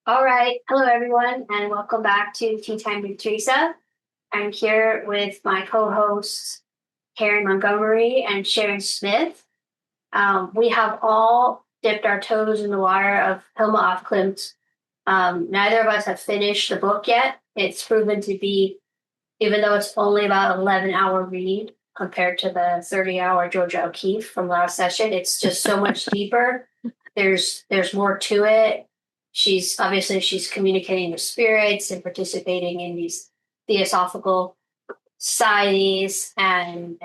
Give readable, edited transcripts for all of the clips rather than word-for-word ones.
All right. Hello, everyone, and welcome back to Tea Time with Teresa. I'm here with my co-hosts, Karen Montgomery and Sharon Smith. We have all dipped our toes in the water of Hilma af Klint. Neither of us have finished the book yet. It's proven to be, even though it's only about an 11-hour read compared to the 30-hour Georgia O'Keeffe from last session, it's just so much deeper. There's more to it. She's communicating with spirits and participating in these theosophical societies, and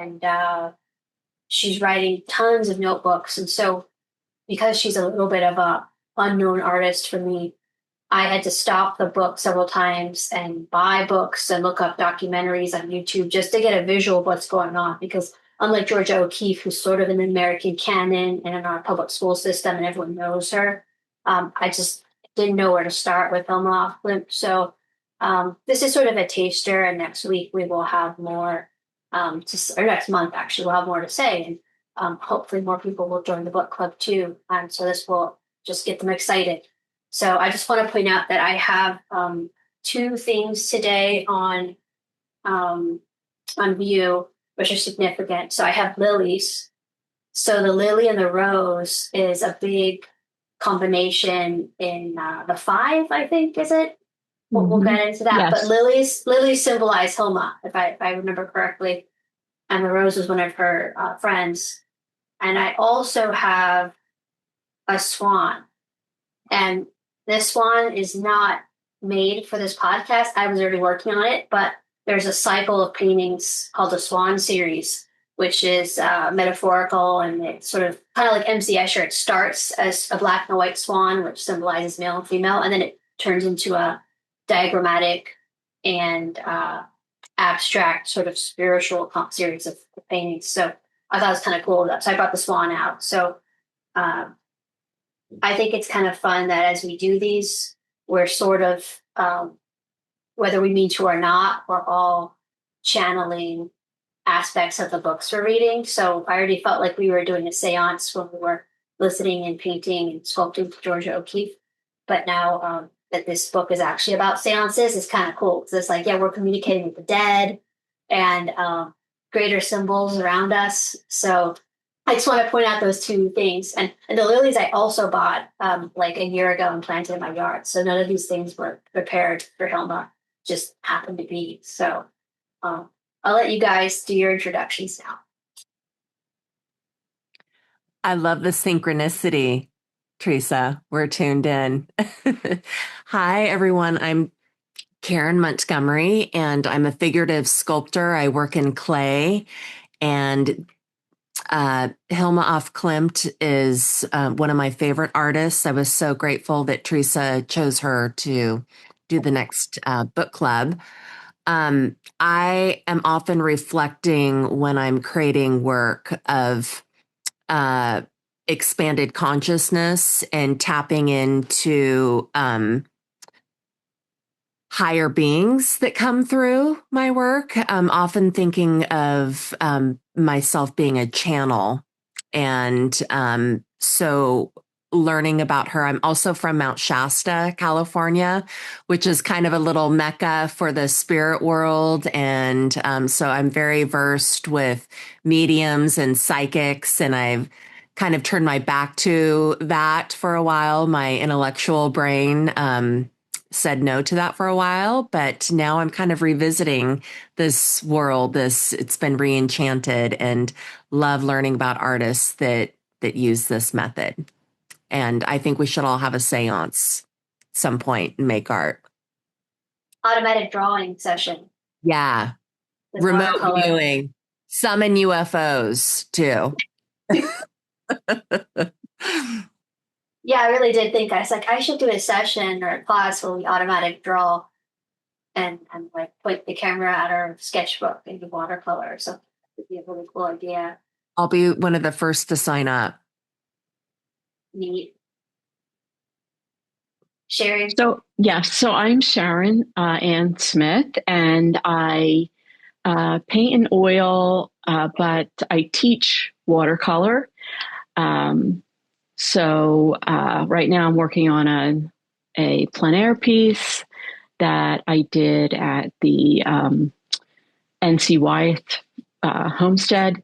she's writing tons of notebooks. And so, because she's a little bit of a unknown artist for me, I had to stop the book several times and buy books and look up documentaries on YouTube just to get a visual of what's going on. Because unlike Georgia O'Keeffe, who's sort of in the American canon and in our public school system and everyone knows her, I just didn't know where to start with Hilma af Klint. So this is sort of a taster, and next week we will have more or next month actually, we'll have more to say. And hopefully more people will join the book club too. And so this will just get them excited. So I just want to point out that I have two things today um, on view, which are significant. So I have lilies. So the lily and the rose is a big combination in the five, I think, is it? We'll Hmm. get into that. But Yes. lilies symbolize Hilma, if I remember correctly, and the rose is one of her friends. And I also have a swan. And this one is not made for this podcast. I was already working on it, but there's a cycle of paintings called the Swan series, which is metaphorical, and it's sort of kind of like MC Escher. It starts as a black and white swan, which symbolizes male and female, and then it turns into a diagrammatic and abstract sort of spiritual series of paintings. So I thought it was kind of cool. So I brought the swan out. So uh, I think it's kind of fun that as we do these, we're sort of, whether we mean to or not, we're all channeling aspects of the books we're reading. So I already felt like we were doing a seance when we were listening and painting and sculpting to Georgia O'Keeffe. But now that this book is actually about seances, it's kind of cool. So it's like, yeah, we're communicating with the dead and greater symbols around us. So I just want to point out those two things. And the lilies I also bought like a year ago and planted in my yard. So none of these things were prepared for Hilma, just happened to be. So um, I'll let you guys do your introductions now. I love the synchronicity, Teresa. We're tuned in. Hi, everyone. I'm Karen Montgomery, and I'm a figurative sculptor. I work in clay, and Hilma af Klint is one of my favorite artists. I was so grateful that Teresa chose her to do the next book club. I am often reflecting when I'm creating work of uh, expanded consciousness and tapping into higher beings that come through my work. I'm often thinking of myself being a channel. And so learning about her, I'm also from Mount Shasta, California, which is kind of a little mecca for the spirit world. And so I'm very versed with mediums and psychics, and I've kind of turned my back to that for a while. My intellectual brain said no to that for a while, but now I'm kind of revisiting this world. It's been re-enchanted, and love learning about artists that use this method. And I think we should all have a seance at some point and make art. Automatic drawing session Yeah. with Remote watercolor. viewing. Summon UFOs too. Yeah, I really did think I was like, I should do a session or a class where we automatic draw and like point the camera at our sketchbook and do watercolor or something. Would be a really cool idea. I'll be one of the first to sign up. Neat. Sharing. So I'm Sharon Ann Smith, and I paint in oil, but I teach watercolor. Um, right now I'm working on a plein air piece that I did at the NC Wyeth homestead.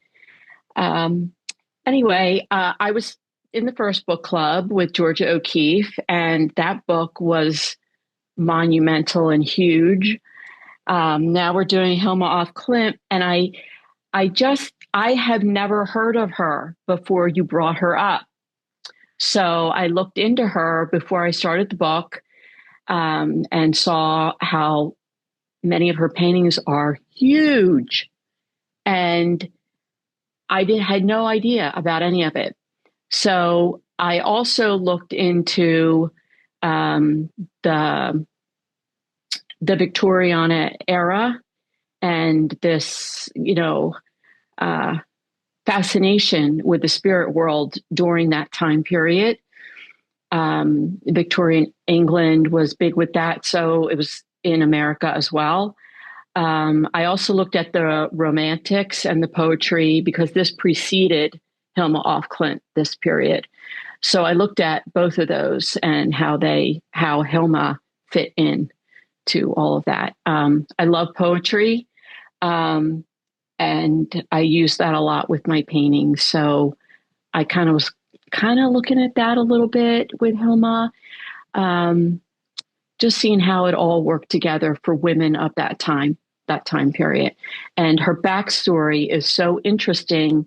Anyway, I was in the first book club with Georgia O'Keeffe, and that book was monumental and huge. Now we're doing Hilma off Klint, and I have never heard of her before you brought her up. So I looked into her before I started the book, and saw how many of her paintings are huge. And I had no idea about any of it. So I also looked into the Victoriana era and this, fascination with the spirit world during that time period. Victorian England was big with that, so it was in America as well. I also looked at the romantics and the poetry because this preceded Hilma af Klint, this period. So I looked at both of those and how Hilma fit in to all of that. I love poetry, and I use that a lot with my paintings. So I was looking at that a little bit with Hilma, just seeing how it all worked together for women of that time period. And her backstory is so interesting.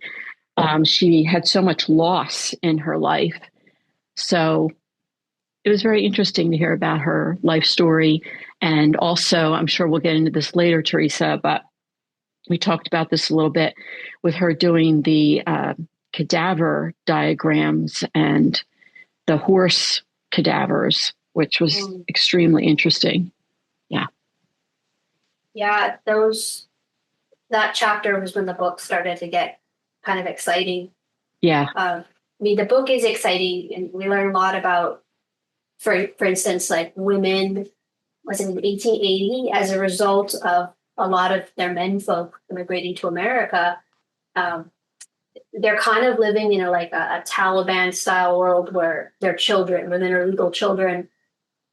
She had so much loss in her life. So it was very interesting to hear about her life story. And also, I'm sure we'll get into this later, Teresa, but we talked about this a little bit with her doing the cadaver diagrams and the horse cadavers, which was extremely interesting. Yeah. Yeah, that chapter was when the book started to get kind of exciting. Yeah. The book is exciting, and we learn a lot about, for instance, like women, was in 1880, as a result of a lot of their menfolk immigrating to America. They're kind of living in a Taliban style world where their children, women are legal children,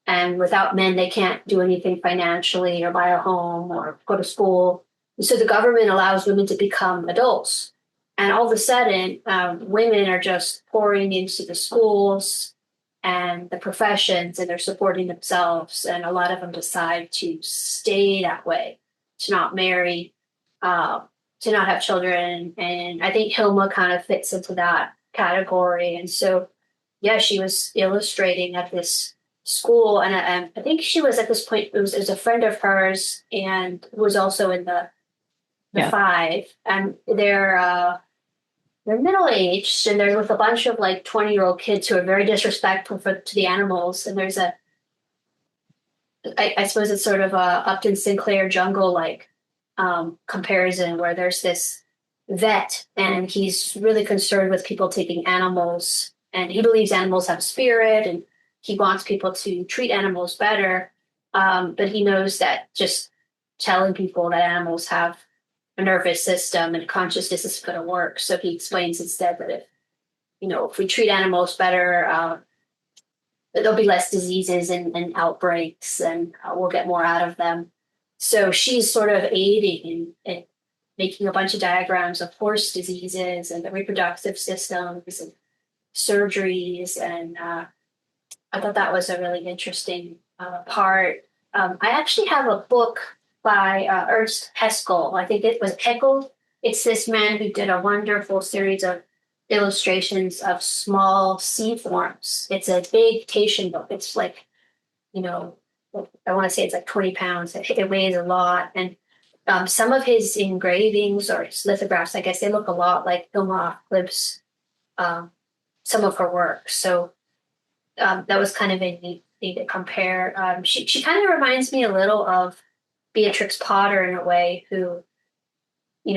and without men, they can't do anything financially or buy a home or go to school. So the government allows women to become adults. And all of a sudden, women are just pouring into the schools and the professions, and they're supporting themselves. And a lot of them decide to stay that way, to not marry, to not have children. And I think Hilma kind of fits into that category. And so, yeah, she was illustrating at this school, and I think she was at this point. It was a friend of hers, and who was also in the five, and they're middle aged, and they're with a bunch of 20-year-old kids who are very disrespectful to the animals. And there's I suppose it's sort of a Upton Sinclair jungle comparison, where there's this vet, and he's really concerned with people taking animals, and he believes animals have spirit, and he wants people to treat animals better, but he knows that just telling people that animals have a nervous system and consciousness is going to work. So he explains instead that if we treat animals better, there'll be less diseases and outbreaks, and we'll get more out of them. So she's sort of aiding in making a bunch of diagrams of horse diseases and the reproductive systems and surgeries, and I thought that was a really interesting part. I actually have a book by Ernst Haeckel. I think it was Haeckel. It's this man who did a wonderful series of illustrations of small sea forms. It's a big dictation book. It's I want to say it's 20 pounds. It weighs a lot. And some of his engravings or his lithographs, I guess they look a lot like Hilma af Klint's, some of her work. So that was kind of a neat thing to compare. She kind of reminds me a little of Beatrix Potter in a way, who,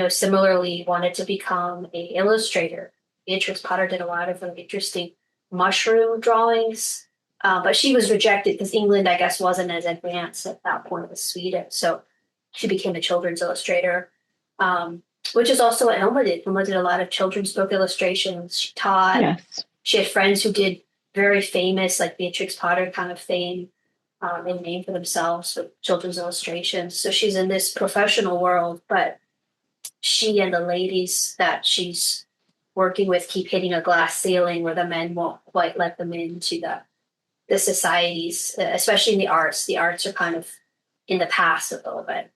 similarly wanted to become an illustrator. Beatrix Potter did a lot of really interesting mushroom drawings, but she was rejected because England, I guess, wasn't as advanced at that point as Sweden. So she became a children's illustrator, which is also what Hilma did. Hilma did a lot of children's book illustrations. She taught. Yes. She had friends who did very famous, like Beatrix Potter kind of fame. They name for themselves with children's illustrations. So she's in this professional world, but she and the ladies that she's working with keep hitting a glass ceiling where the men won't quite let them into the societies, especially in the arts. The arts are kind of in the past a little bit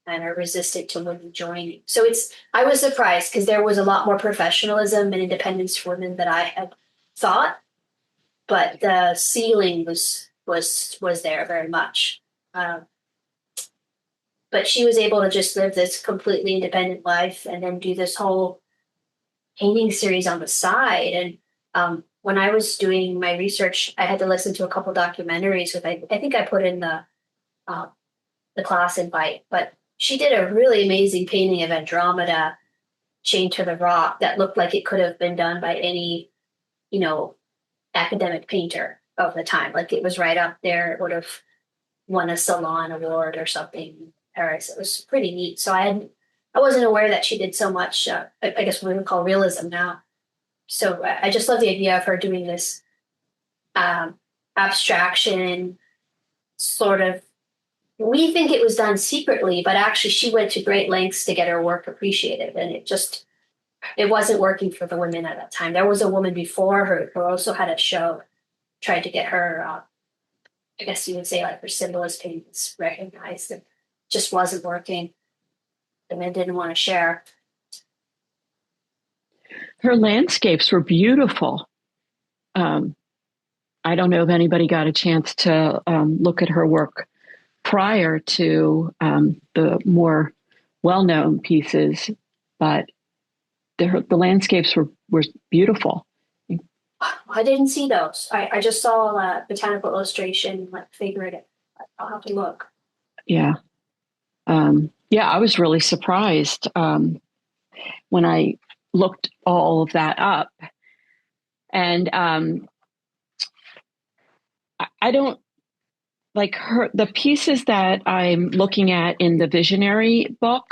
and are resistant to women joining. So I was surprised because there was a lot more professionalism and independence for women than I had thought, but the ceiling was there very much. But she was able to just live this completely independent life and then do this whole painting series on the side. And when I was doing my research, I had to listen to a couple documentaries with I think I put in the class invite, but she did a really amazing painting of Andromeda chained to the rock that looked like it could have been done by any, academic painter of the time. Like it was right up there. It would have won a Salon award or something in Paris. It was pretty neat. So I wasn't aware that she did so much, I guess what we would call realism now. So I just love the idea of her doing this abstraction sort of. We think it was done secretly, but actually she went to great lengths to get her work appreciated. And it wasn't working for the women at that time. There was a woman before her who also had a show, tried to get her, I guess you would say like her symbolist paintings recognized. It just wasn't working. The men didn't want to share. Her landscapes were beautiful. I don't know if anybody got a chance to look at her work prior to the more well-known pieces, but the landscapes were beautiful. I didn't see those. I just saw a botanical illustration, like figured it. I'll have to look. Yeah. I was really surprised when I looked all of that up. And I don't like the pieces that I'm looking at in the Visionary book.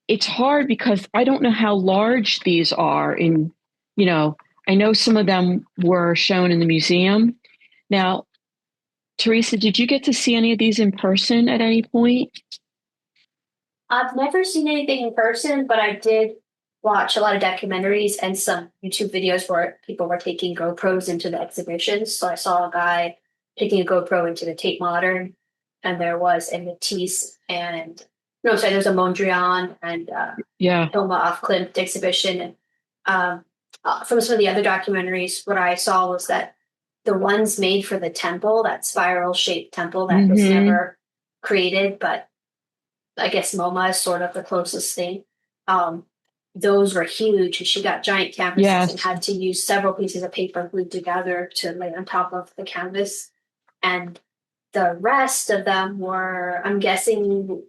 It's hard because I don't know how large these are I know some of them were shown in the museum. Now, Teresa, did you get to see any of these in person at any point? I've never seen anything in person, but I did watch a lot of documentaries and some YouTube videos where people were taking GoPros into the exhibitions. So I saw a guy taking a GoPro into the Tate Modern, and there was a Matisse there was a Mondrian and Hilma off Klint exhibition. And from some of the other documentaries, what I saw was that the ones made for the temple, that spiral shaped temple that was never created, but I guess MoMA is sort of the closest thing. Those were huge. And she got giant canvases and had to use several pieces of paper glued together to lay on top of the canvas. And the rest of them were, I'm guessing,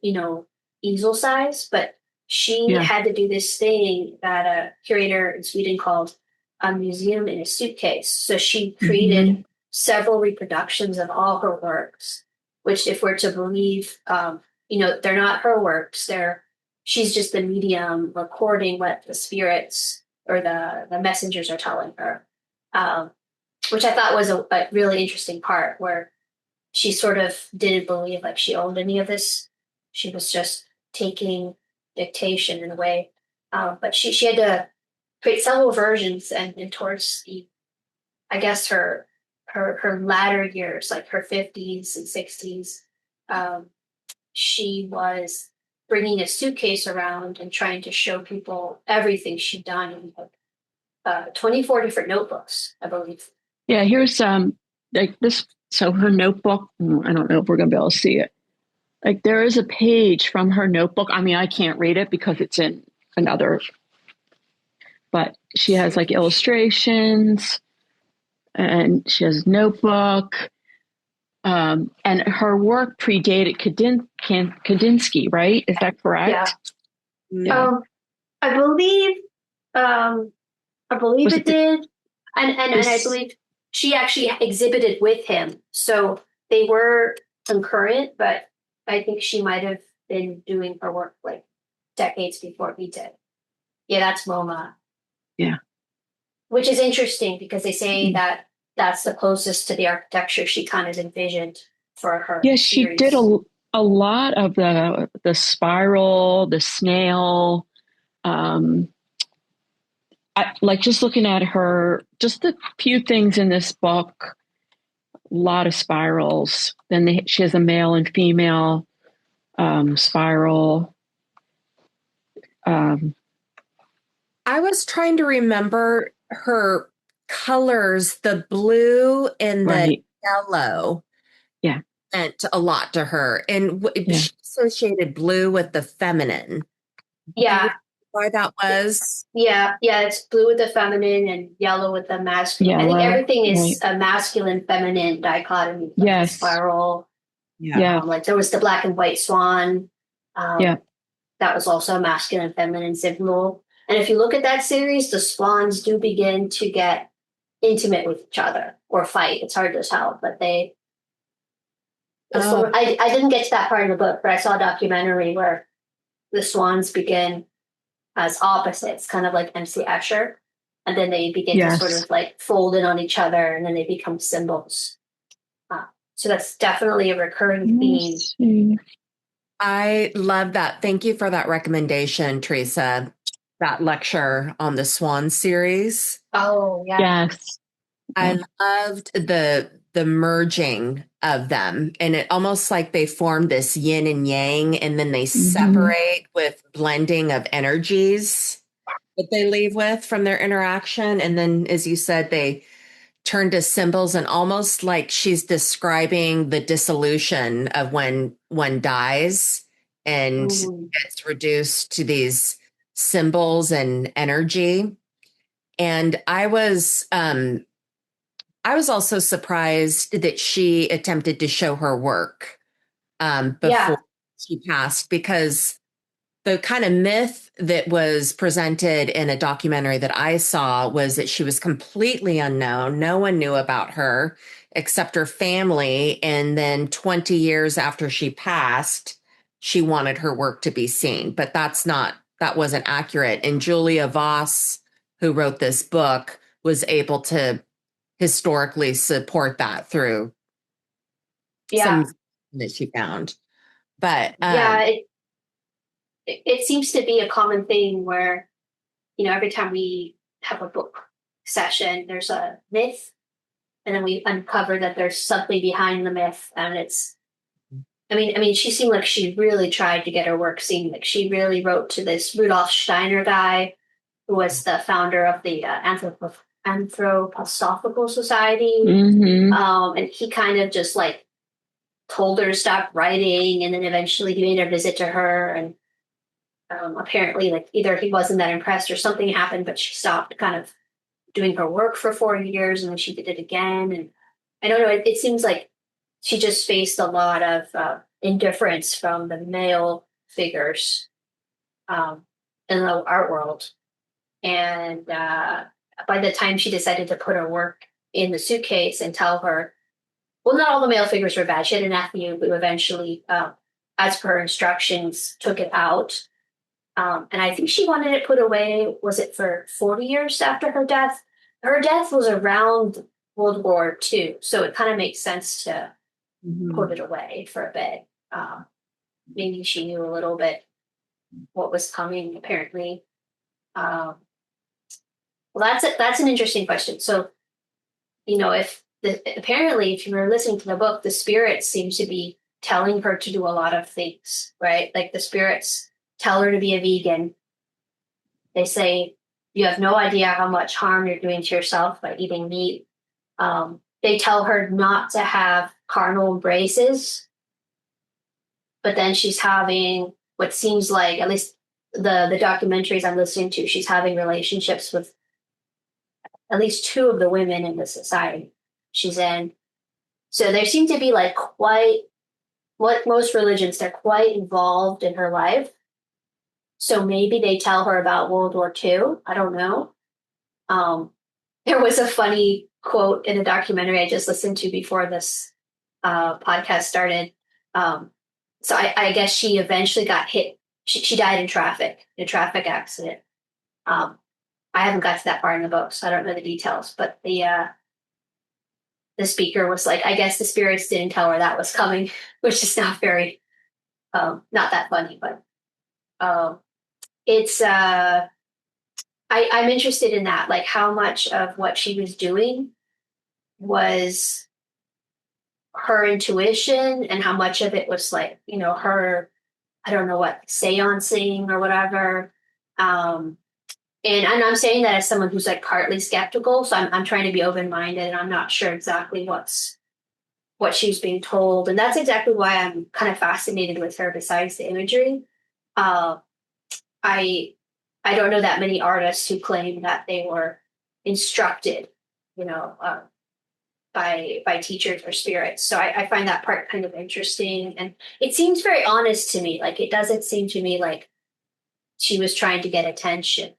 easel size, but she had to do this thing that a curator in Sweden called a museum in a suitcase. So she created several reproductions of all her works, which if we're to believe, they're not her works. She's just the medium recording what the spirits or the messengers are telling her, which I thought was a really interesting part where she sort of didn't believe like she owned any of this. She was just taking dictation in a way. But she had to create several versions and towards I guess her latter years, like her 50s and 60s, she was bringing a suitcase around and trying to show people everything she'd done in 24 different notebooks, I believe. Yeah, here's like this. So her notebook, I don't know if we're going to be able to see it. Like there is a page from her notebook. I mean, I can't read it because it's in another, but she has like illustrations and she has a notebook. And her work predated Kandinsky, right? Is that correct? Yeah. I believe it did. And I believe she actually exhibited with him. So they were concurrent, but I think she might have been doing her work like decades before he did. Yeah, that's MoMA. Yeah. which is interesting because they say that that's the closest to the architecture she kind of envisioned for her Yes, she did series. a lot of the spiral, the snail. Um, like just looking at her, just a few things in this book, a lot of spirals. Then she has a male and female spiral. Um, I was trying to remember her colors, the blue and the right. yellow Yeah. meant a lot to her. And Yeah. she associated blue with the feminine. Do you know Yeah, why that was? yeah, it's blue with the feminine and yellow with the masculine. I think Yellow. everything is Right. a masculine feminine dichotomy, like the Yes. spiral. Yeah. Yeah. Like there was the black and white swan. Yeah. That was also a masculine feminine symbol. And if you look at that series, the swans do begin to get intimate with each other or fight. It's hard to tell, but Oh, I didn't get to that part of the book, but I saw a documentary where the swans begin as opposites, kind of like MC Escher. And then they begin to sort Yes. of like fold in on each other and then they become symbols. Uh, so that's definitely a recurring theme. Let's see. I love that. Thank you for that recommendation, Teresa. That lecture on the Swan series. Oh, yeah. Yes. Yeah. I loved the merging of them, and it almost like they form this yin and yang, and then they Hmm. separate with blending of energies that they leave with from their interaction. And then, as you said, they turn to symbols, and almost like she's describing the dissolution of when one dies and Mm. gets reduced to these symbols and energy. And I was also surprised that she attempted to show her work Yeah. before she passed, because the kind of myth that was presented in a documentary that I saw was that she was completely unknown. No one knew about her except her family. And then 20 years after she passed, she wanted her work to be seen. But that wasn't accurate. And Julia Voss, who wrote this book, was able to historically support that through Yeah. some that she found. But Yeah. It seems to be a common thing where, every time we have a book session, there's a myth, and then we uncover that there's something behind the myth. And I mean, she seemed like she really tried to get her work seen. Like she really wrote to this Rudolf Steiner guy, who was the founder of the Anthroposophical Society. Hmm. And he kind of just like told her to stop writing, and then eventually he made a visit to her, and apparently, like either he wasn't that impressed or something happened, but she stopped kind of doing her work for 4 years, and then she did it again. And I don't know. It seems like she just faced a lot of indifference from the male figures um, in the art world. And by the time she decided to put her work in the suitcase and tell her, well, not all the male figures were bad. She had a nephew who eventually, as per her instructions, took it out. And I think she wanted it put away, was it for 40 years after her death? Her death was around World War II, so it kind of makes sense to put it away for a bit. Maybe she knew a little bit what was coming, apparently. Um, well, that's an interesting question. So, apparently, if you were listening to the book, the spirits seem to be telling her to do a lot of things, right? Like the spirits tell her to be a vegan. They say you have no idea how much harm you're doing to yourself by eating meat. They tell her not to have carnal embraces, but then she's having what seems like, at least the documentaries I'm listening to, she's having relationships with at least two of the women in the society she's in. So there seem to be like quite, what most religions, they're quite involved in her life. So maybe they tell her about World War II. I don't know. Um, there was a funny quote in a documentary I just listened to before this podcast started. So I guess she eventually got hit. She died in a traffic accident. Um, I haven't got to that part in the book, so I don't know the details. But the speaker was like, I guess the spirits didn't tell her that was coming, which is not very not that funny, but it's I'm interested in that, like how much of what she was doing was her intuition and how much of it was like, her, I don't know what, seancing or whatever. Um, and I'm saying that as someone who's like partly skeptical, so I'm trying to be open minded, and I'm not sure exactly what she was being told, and that's exactly why I'm kind of fascinated with her. Besides the imagery, uh, I I don't know that many artists who claim that they were instructed, you know, by teachers or spirits. So I find that part kind of interesting, and it seems very honest to me. Like it doesn't seem to me like she was trying to get attention.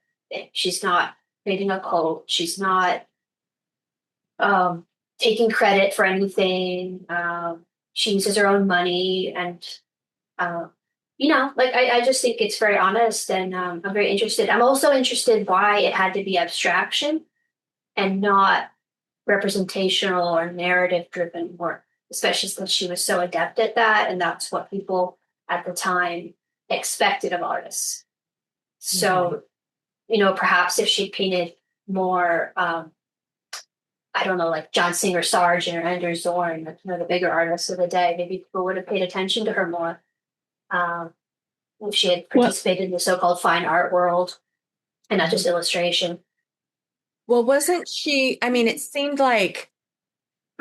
She's not creating a cult. She's not um, taking credit for anything. She uses her own money, and uh, like I just think it's very honest, and I'm very interested. I'm also interested why it had to be abstraction and not representational or narrative driven work, especially since she was so adept at that, and that's what people at the time expected of artists. So, perhaps if she painted more, I don't know, like John Singer Sargent or Anders Zorn, like, the bigger artists of the day, maybe people would have paid attention to her more. Um, if she had Well, participated in the so-called fine art world and not just illustration. Well, wasn't she? I mean, it seemed like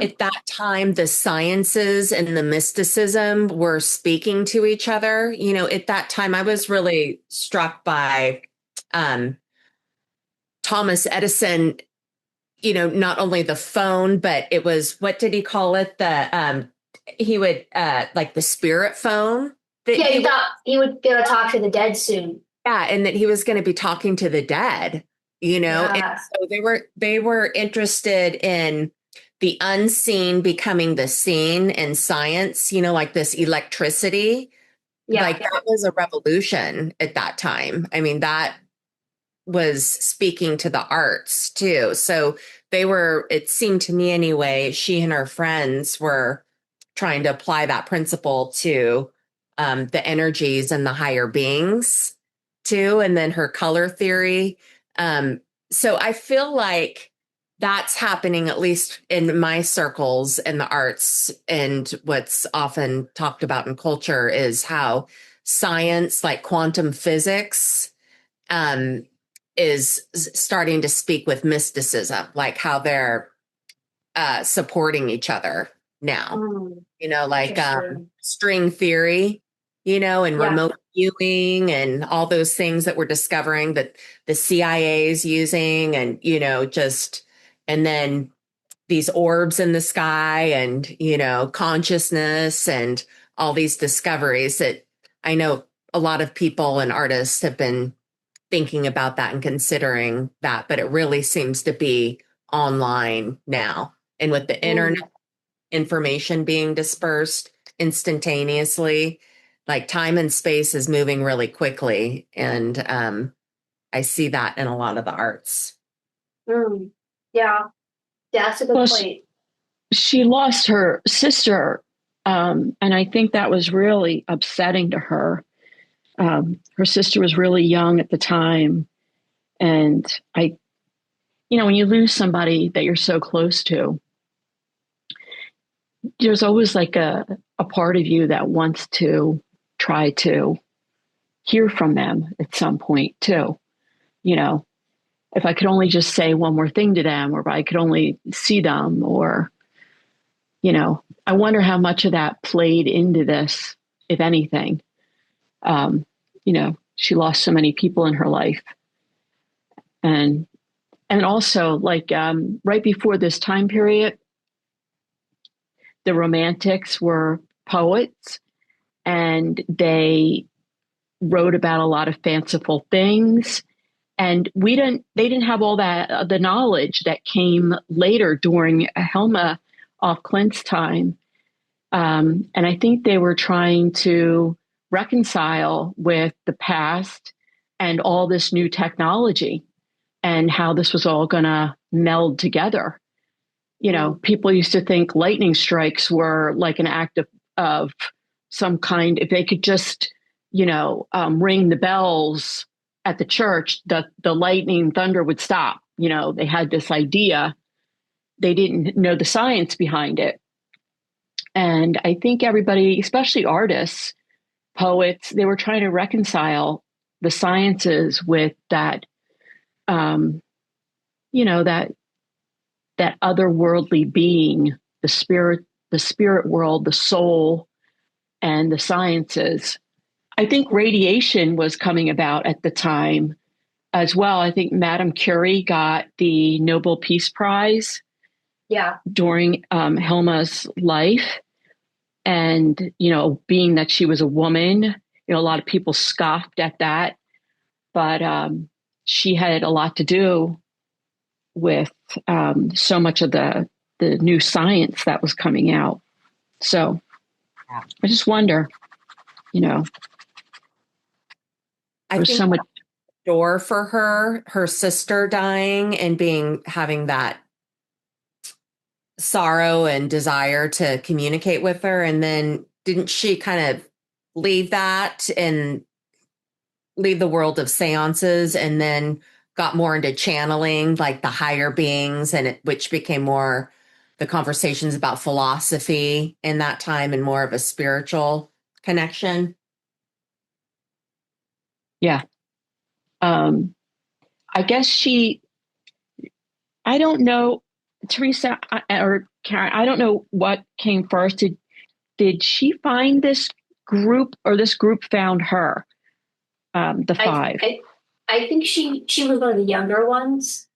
at that time the sciences and the mysticism were speaking to each other. At that time, I was really struck by um, Thomas Edison. Not only the phone, but it was, what did he call it? He would like the spirit phone that Yeah, he he would, thought he would be able to talk to the dead soon. yeah, and that he was going to be talking to the dead. And Yeah. so they were interested in the unseen becoming the seen in science, like this electricity. Yeah. Like that was a revolution at that time. I mean, that was speaking to the arts too. So it seemed to me anyway, she and her friends were trying to apply that principle to the energies and the higher beings too. And then her color theory. So I feel like that's happening, at least in my circles in the arts. And what's often talked about in culture is how science, like quantum physics, um, is starting to speak with mysticism, like how they're supporting each other now. Mm, Like interesting. string theory, and Yeah. remote viewing and all those things that we're discovering that the CIA is using, and and then these orbs in the sky, and consciousness, and all these discoveries that I know a lot of people and artists have been thinking about that and considering that, but it really seems to be online now. And with the internet, Mm, information being dispersed instantaneously, like time and space is moving really quickly. And I see that in a lot of the arts. mm. Yeah. Yeah, that's a good well, point. she lost her sister, and I think that was really upsetting to her. Her sister was really young at the time, and when you lose somebody that you're so close to, there's always like a part of you that wants to try to hear from them at some point too. You know, if I could only just say one more thing to them, or if I could only see them, or, I wonder how much of that played into this, if anything. Um, she lost so many people in her life. And also, like, right before this time period, the Romantics were poets, and they wrote about a lot of fanciful things. And they didn't have all that, the knowledge that came later during Hilma of Klint's time. And I think they were trying to reconcile with the past and all this new technology. and how this was all going to meld together. People used to think lightning strikes were like an act of some kind. If they could just, ring the bells at the church, the lightning thunder would stop. They had this idea. They didn't know the science behind it. And I think everybody, especially artists, poets, they were trying to reconcile the sciences with that, that otherworldly being, the spirit world, the soul, and the sciences. I think radiation was coming about at the time as well. I think Madame Curie got the Nobel Peace Prize during Hilma's life. And, being that she was a woman, a lot of people scoffed at that. But she had a lot to do with so much of the new science that was coming out. So I just wonder, I think so much door for her sister dying and having that sorrow and desire to communicate with her. And then didn't she kind of leave that and leave the world of seances and then got more into channeling like the higher beings which became more the conversations about philosophy in that time and more of a spiritual connection? Yeah. I guess I don't know, Teresa or Karen, I don't know what came first. Did she find this group or this group found her? The five. I think she was one of the younger ones.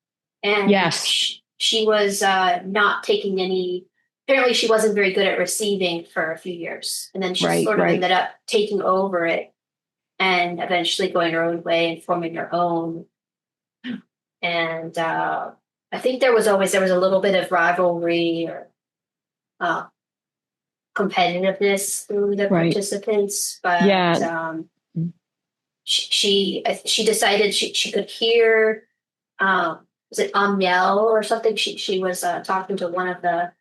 And yes, she was not taking any. Apparently, she wasn't very good at receiving for a few years, and then she sort of ended up taking over it, and eventually going her own way and forming her own. And I think there was a little bit of rivalry or competitiveness through the participants, but she decided she could hear. Was it Amiel or something? She was talking to one of the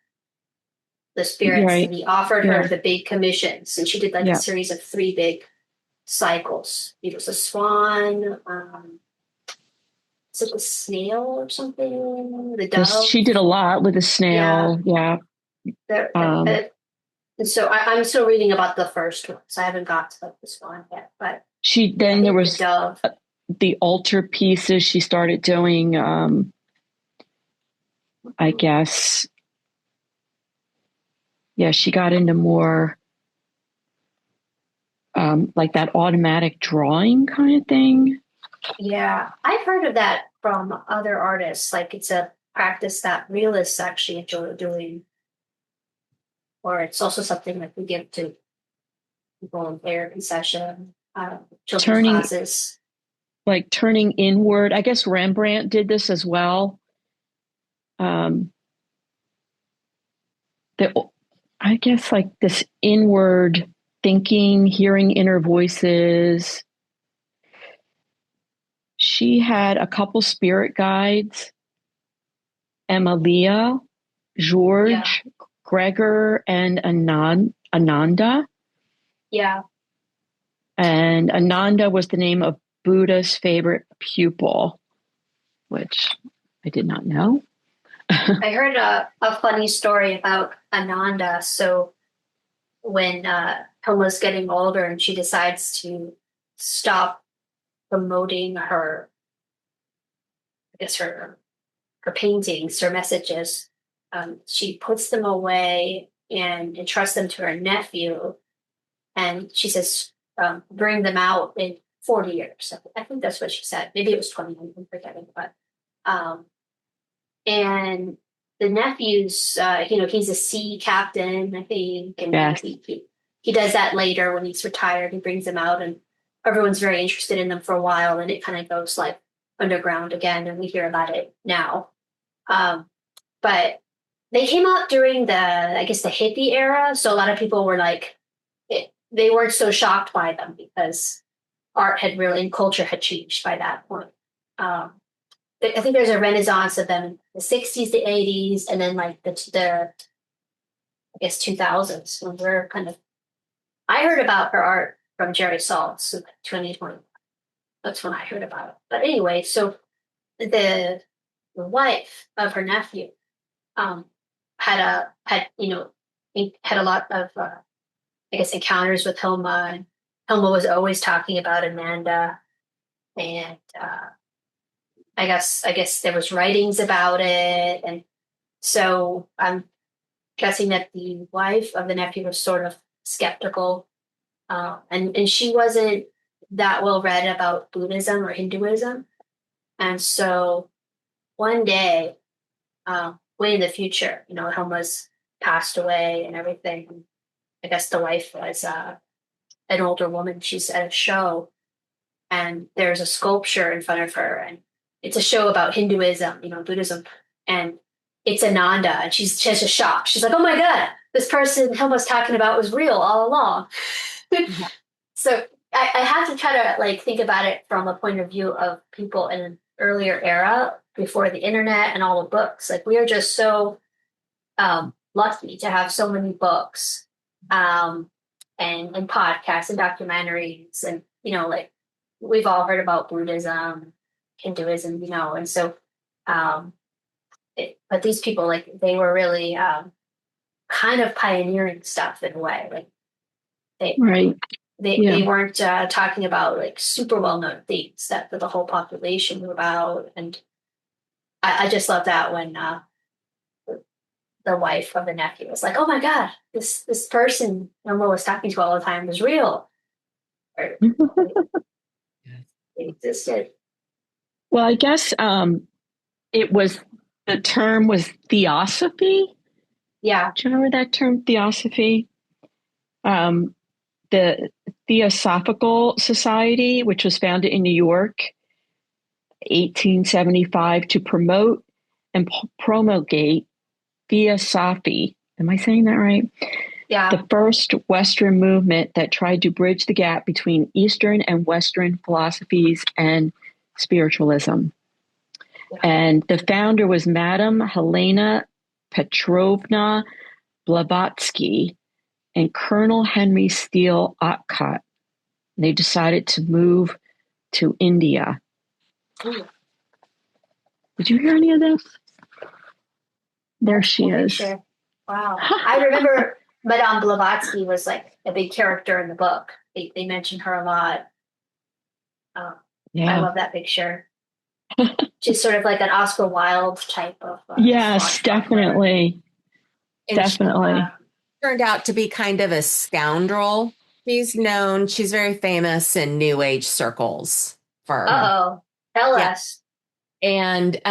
spirits, and he offered her the big commissions, and she did like a series of 3 big cycles. It was a swan. Is it a snail or something? The dove. She did a lot with the snail. Yeah. And so I'm still reading about the first one, so I haven't got to the swan yet. But there was the dove. The altar pieces she started doing, I guess. Yeah, she got into more like that automatic drawing kind of thing. Yeah, I've heard of that from other artists. Like it's a practice that realists actually enjoy doing. Or it's also something that we give to people in therapy session, children's classes. Like turning inward. I guess Rembrandt did this as well. I guess like this inward thinking, hearing inner voices. She had a couple spirit guides, Emilia, George, Gregor, and Ananda. Yeah. And Ananda was the name of Buddha's favorite pupil, which I did not know. I heard a funny story about Ananda. So when Hilma's getting older and she decides to stop promoting her paintings, her messages, she puts them away and entrusts them to her nephew. And she says, bring them out in 40 years. I think that's what she said. Maybe it was 20, I'm forgetting. But and the nephew's, he's a sea captain, I think. And he does that later when he's retired. He brings them out, and everyone's very interested in them for a while. And it kind of goes like underground again, and we hear about it now. But they came out during the hippie era. So a lot of people were like, they weren't so shocked by them because art had really, and culture had changed by that point. I think there's a renaissance of them in the 60s, the 80s, and then like the I guess 2000s when we're kind of. I heard about her art from Jerry Saltz in 2020. That's when I heard about it. But anyway, so the wife of her nephew um had a lot of I guess encounters with Hilma, and Hilma was always talking about Amanda, and I guess there was writings about it, and so I'm guessing that the wife of the nephew was sort of skeptical, and she wasn't that well read about Buddhism or Hinduism, and so one day, way in the future, Hilma's passed away and everything. I guess the wife was an older woman. She's at a show, and there's a sculpture in front of her, and it's a show about Hinduism, Buddhism, and it's Ananda, and she's just shocked. She's like, "Oh my god, this person Hilma's talking about was real all along." So I have to try to like think about it from a point of view of people in an earlier era before the internet and all the books. Like we are just so lucky to have so many books, and podcasts and documentaries, and like we've all heard about Buddhism, Hinduism, and so but these people, like, they were really kind of pioneering stuff in a way. Like they Right. they weren't talking about like super well known things that the whole population knew about, and I just love that when the wife of the nephew was like, "Oh my god, this person Norma was talking to all the time was real, or it existed." Well, I guess it was the term was theosophy. Yeah. Do you remember that term, theosophy? The Theosophical Society, which was founded in New York, 1875, to promote and promulgate theosophy. Am I saying that right? Yeah. The first Western movement that tried to bridge the gap between Eastern and Western philosophies and spiritualism. And the founder was Madame Helena Petrovna Blavatsky and Colonel Henry Steele Olcott. They decided to move to India. Ooh. Did you hear any of this? There she is. Sure. Wow. I remember Madame Blavatsky was like a big character in the book. They mentioned her a lot. I love that picture. She's sort of like an Oscar Wilde type of. Yes, definitely. Definitely. Turned out to be kind of a scoundrel. She's very famous in New Age circles for. Uh-oh. Tell us. And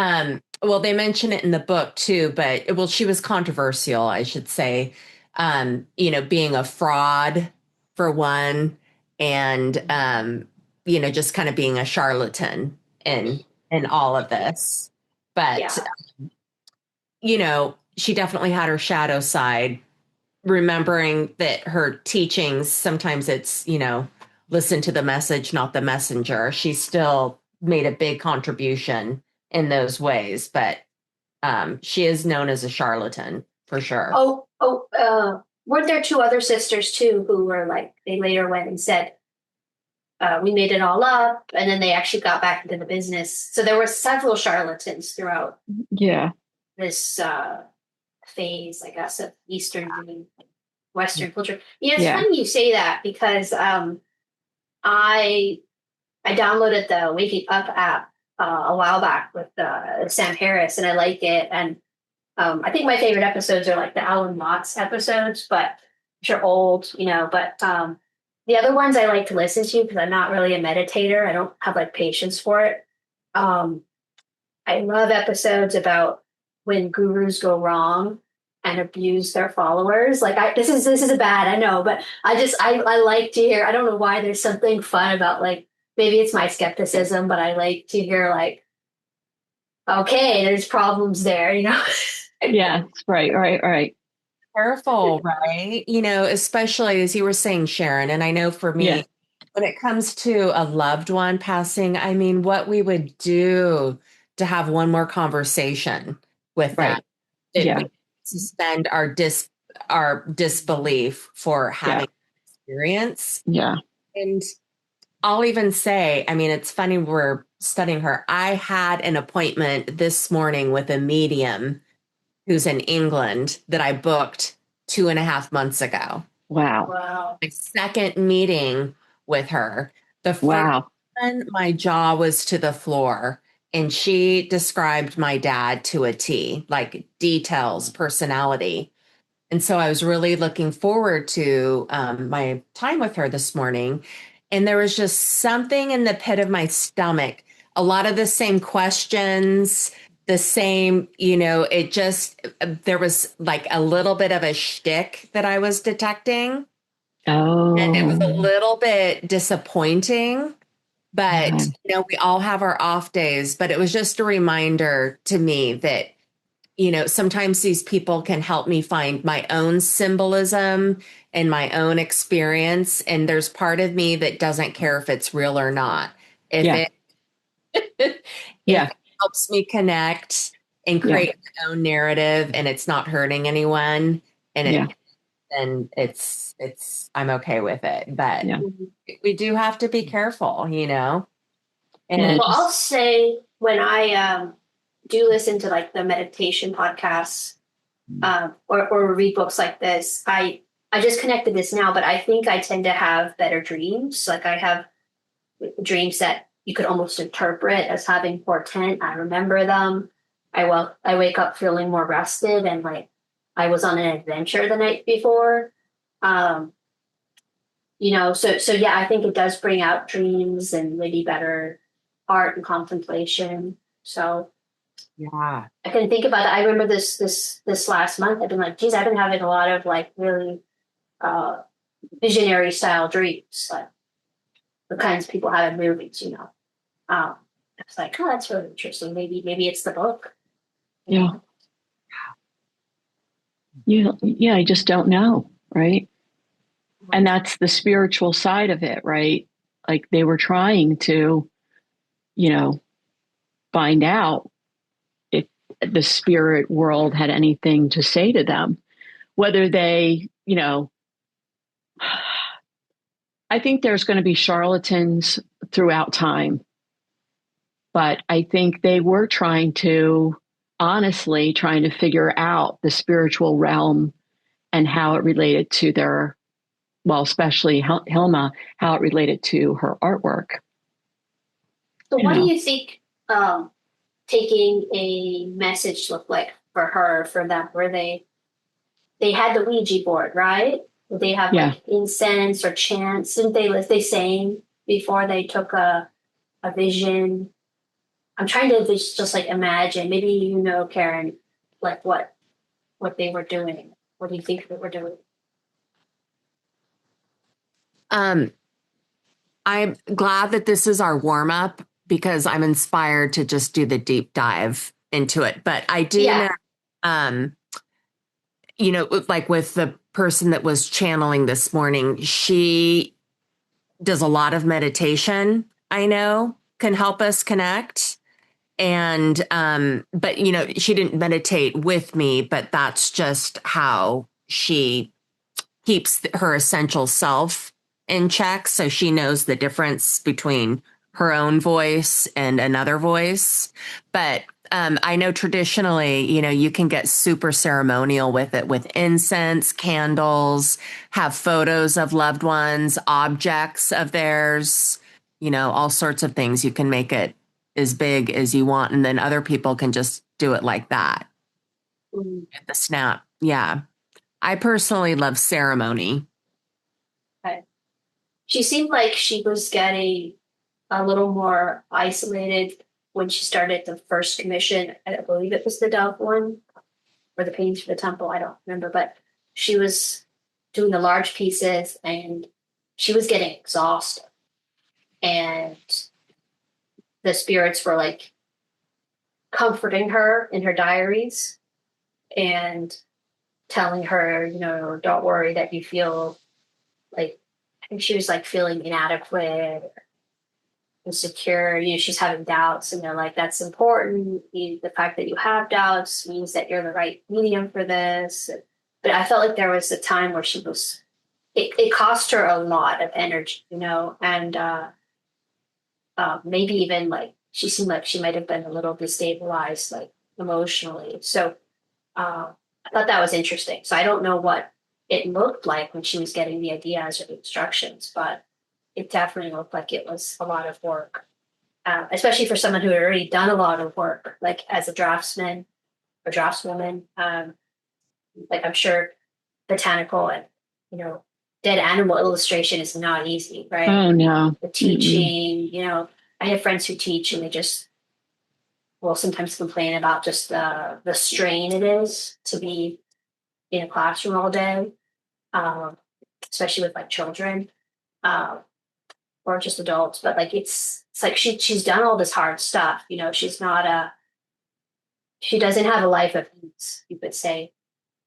well, they mention it in the book too, but she was controversial, I should say. Being a fraud for one, and just kind of being a charlatan in all of this. But she definitely had her shadow side, remembering that her teachings, sometimes it's, listen to the message, not the messenger. She still made a big contribution in those ways, but she is known as a charlatan for sure. Weren't there two other sisters too who were like, they later went and said, we made it all up, and then they actually got back into the business. So there were several charlatans throughout this phase, I guess, of Eastern and Western culture. It's funny you say that, because I downloaded the Waking Up app a while back with Sam Harris, and I like it. And I think my favorite episodes are like the Alan Watts episodes, but which are old, but the other ones I like to listen to because I'm not really a meditator. I don't have like patience for it. I love episodes about when gurus go wrong and abuse their followers. Like this is a bad, I know, but I like to hear. I don't know why, there's something fun about, like, maybe it's my skepticism, but I like to hear, like, okay, there's problems there, Yeah, right. Careful, right? Especially as you were saying, Sharon, and I know for me, when it comes to a loved one passing, I mean, what we would do to have one more conversation with them. Right. That Yeah. we suspend our disbelief for Yeah. having experience. Yeah. And I'll even say, I mean, it's funny we're studying her. I had an appointment this morning with a medium who's in England that I booked 2.5 months ago. Wow. Wow. My second meeting with her. The first Wow. one, my jaw was to the floor, and she described my dad to a T, like details, personality. And so I was really looking forward to my time with her this morning. And there was just something in the pit of my stomach, a lot of the same questions, the same, it just, there was like a little bit of a shtick that I was detecting. And it was a Oh, little bit disappointing. yeah. But, we all have our off days, but it was just a reminder to me that sometimes these people can help me find my own symbolism and my own experience. And there's part of me that doesn't care if it's real or not. If Yeah. it if Yeah. it helps me connect and Yeah. create my own narrative and it's not hurting anyone and Yeah. then it's I'm okay with it. But Yeah. we do have to be careful, Yeah. And Well, I'll Just, say when I do listen to like the meditation podcasts or read books like this, I just connected this now, but I think I tend to have better dreams. Like I have dreams that you could almost interpret as having portent. I remember them. I wake up feeling more rested and like I was on an adventure the night before. Um, so yeah, I think it does bring out dreams and maybe better art and contemplation. So yeah. I can think about it. I remember this last month. I've been like, geez, I've been having a lot of like really uh, visionary style dreams, like the kinds people have in movies. It's like, oh, that's really interesting. Maybe it's the book. You yeah. know? Yeah. Yeah. I just don't know. Right. And that's the spiritual side of it, right? Like they were trying to, you know, find out if the spirit world had anything to say to them, whether they, I think there's going to be charlatans throughout time, but I think they were honestly trying to figure out the spiritual realm and how it related to well, especially Hilma, how it related to her artwork. So, You what do know, you think taking a message looked like for her, for them? Where they had the Ouija board, right? Did they have yeah, like incense or chants? Didn't they sang before they took a vision? I'm trying to just like imagine. Maybe Karen, like what they were doing. What do you think they were doing? Um, I'm glad that this is our warm up because I'm inspired to just do the deep dive into it. But I do Yeah. know, um, like with the person that was channeling this morning, she does a lot of meditation. I know can help us connect. And, but she didn't meditate with me, but that's just how she keeps her essential self in check. So she knows the difference between her own voice and another voice. But I know traditionally, you can get super ceremonial with it with incense, candles, have photos of loved ones, objects of theirs, all sorts of things. You can make it as big as you want. And then other people can just do it like that Mm, at the snap. Yeah. I personally love ceremony. okay. She seemed like she was getting a little more isolated when she started the first commission. I believe it was the Dove one or the paintings for the temple. I don't remember, but she was doing the large pieces and she was getting exhausted. And the spirits were like comforting her in her diaries and telling her, don't worry that you feel like, I think she was like feeling inadequate, insecure. She's having doubts, and they're like, "That's important. The fact that you have doubts means that you're the right medium for this." But I felt like there was a time where she was. It cost her a lot of energy, and maybe even like she seemed like she might have been a little destabilized, like emotionally. So I thought that was interesting. So I don't know what it looked like when she was getting the ideas or the instructions, but it definitely looked like it was a lot of work, especially for someone who had already done a lot of work, like as a draftsman or draftswoman. Like I'm sure botanical and dead animal illustration is not easy, right? Oh no. The teaching, I have friends who teach and they just will sometimes complain about just the strain it is to be in a classroom all day, um, especially with like children um, or just adults. But like it's like she's done all this hard stuff. She's not she doesn't have a life of ease, you could say.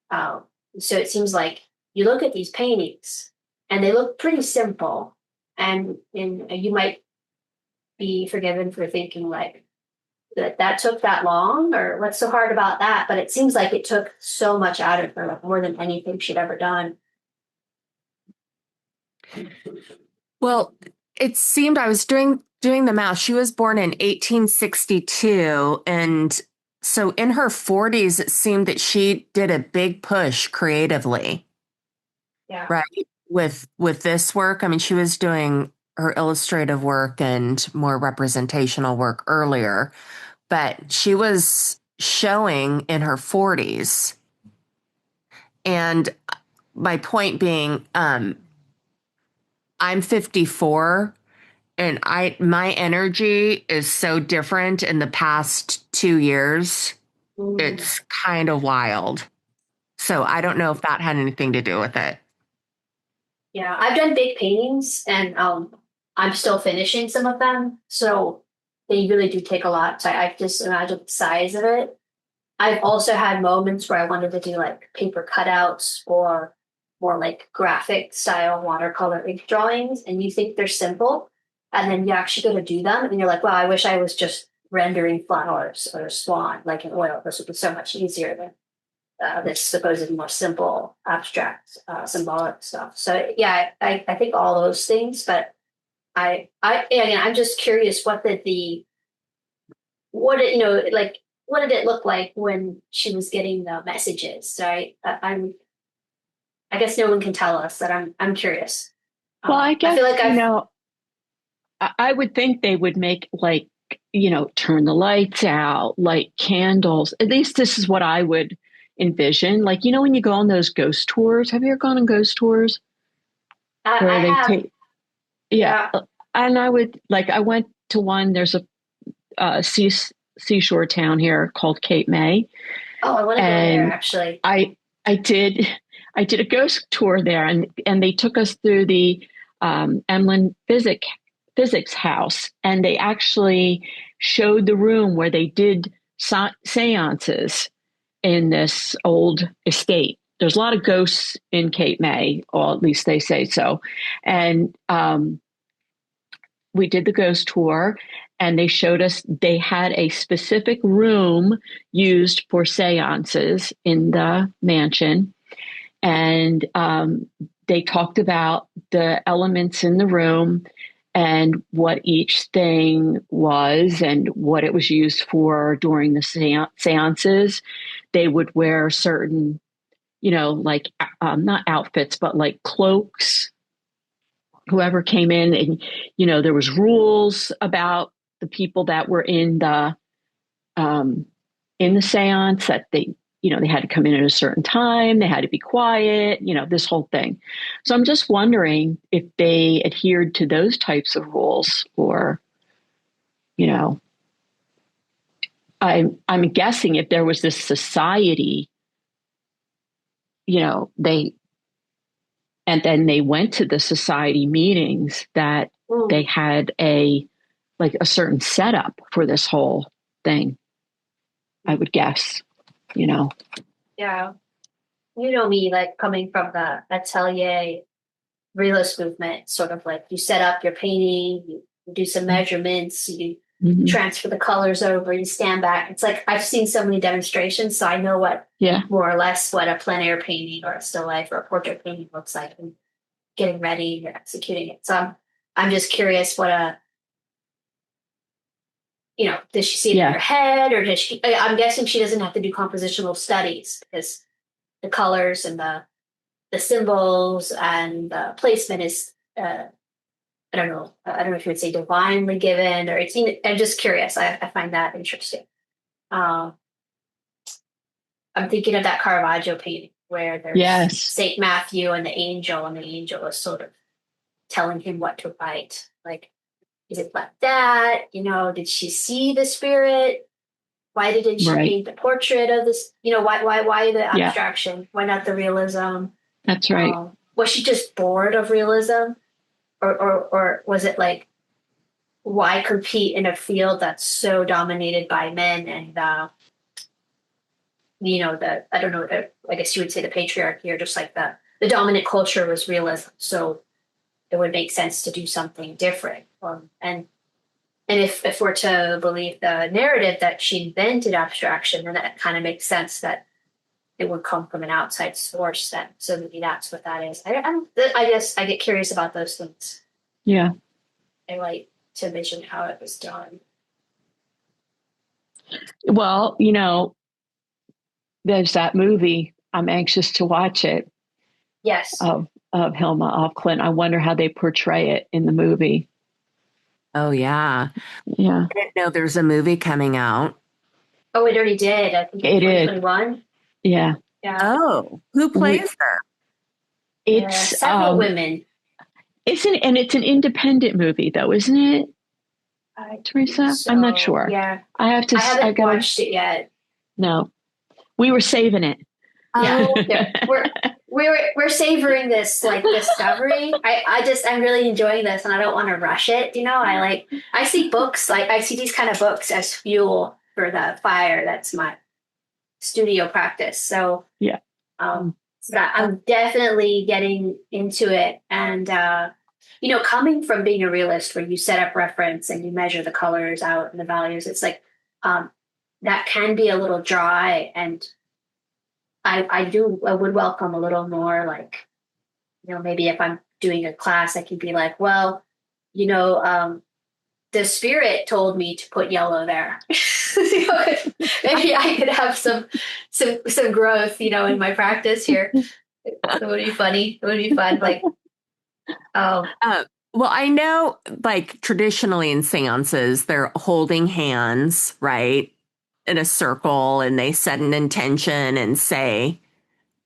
Um, so it seems like you look at these paintings and they look pretty simple, and you might be forgiven for thinking like that took that long or what's so hard about that, but it seems like it took so much out of her, like more than anything she'd ever done. Well, it seemed I was doing the math. She was born in 1862, and so in her 40s, it seemed that she did a big push creatively, Yeah. right? With this work. I mean, she was doing her illustrative work and more representational work earlier, but she was showing in her 40s. And my point being, I'm 54 and my energy is so different in the past 2 years. It's kind of wild. So I don't know if that had anything to do with it. Yeah, I've done big paintings and I'm still finishing some of them. So they really do take a lot. So I just imagine the size of it. I've also had moments where I wanted to do like paper cutouts or more like graphic style watercolor ink drawings, and you think they're simple, and then you actually go to do them, and you're like, wow, I wish I was just rendering flowers or a swan like in oil. This would be so much easier than this supposedly more simple, abstract, symbolic stuff. So yeah, I think all those things, but again, I'm just curious what did like what did it look like when she was getting the messages, right? I guess no one can tell us that. I'm curious. Well, I I guess, feel like I would think they would make like, turn the lights out, light candles. At least this is what I would envision. Like, when you go on those ghost tours, have you ever gone on ghost tours I where they have. take, yeah. And I went to one, there's a seashore town here called Cape May. Oh, I want to go there And actually. I did a ghost tour there, and they took us through the Emlyn physics house, and they actually showed the room where they did seances in this old estate. There's a lot of ghosts in Cape May, or at least they say so. And we did the ghost tour, and they showed us they had a specific room used for seances in the mansion. And they talked about the elements in the room and what each thing was and what it was used for during the seances. They would wear certain, like not outfits, but like cloaks. Whoever came in, and there was rules about the people that were um, in the seance, that they had to come in at a certain time, they had to be quiet, this whole thing. So I'm just wondering if they adhered to those types of rules, or, you know, I'm guessing if there was this society, they and then they went to the society meetings, that they had a certain setup for this whole thing, I would guess, Yeah. Me, like coming from the atelier realist movement, sort of like you set up your painting, you You do some measurements, you Mhm. transfer the colors over, you stand back. It's like I've seen so many demonstrations, so I know what Yeah. more or less what a plein air painting or a still life or a portrait painting looks like, and getting ready and executing it. So I'm just curious what does she see it in her head, or does she? I'm guessing she doesn't have to do compositional studies because the colors and the symbols and the placement is I don't know. I don't know if you would say divinely given, or it's. I'm just curious. I find that interesting. Um, I'm thinking of that Caravaggio painting where there's Yes. Saint Matthew and the angel is sort of telling him what to write. Like, is it like that? Did she see the spirit? Why didn't she Right. paint the portrait of this? Why the Yeah. abstraction? Why not the realism? That's right. Was she just bored of realism, or was it like, why compete in a field that's so dominated by men and I don't know, I guess you would say the patriarchy, or just like the dominant culture was realism, so it would make sense to do something different. And if we're to believe the narrative that she invented abstraction, then that kind of makes sense that it would come from an outside source. Then, so maybe that's what that is. I guess I get curious about those things. Yeah. I like to envision how it was done. Well, there's that movie. I'm anxious to watch it. Yes. Of Hilma of Klint. I wonder how they portray it in the movie. Oh, yeah. Yeah. I didn't know there's a movie coming out. Oh, it already did. I think in 2021. Yeah. Yeah. Oh, who plays her? It's several women. It's an independent movie, though, isn't it, Teresa? So, I'm not sure. Yeah. I haven't watched it yet. No. We were saving it. Oh, yeah. We're savoring this like discovery. I'm really enjoying this, and I don't want to rush it. I see books, like I see these kind of books as fuel for the fire. That's my studio practice. So yeah, so I'm definitely getting into it, and coming from being a realist where you set up reference and you measure the colors out and the values, it's like that can be a little dry, and I would welcome a little more, like, maybe if I'm doing a class, I could be like, well, the spirit told me to put yellow there. Maybe I could have some growth, in my practice here. It would be funny. It would be fun. Like, well, I know, like, traditionally in seances, they're holding hands, right, in a circle, and they set an intention and say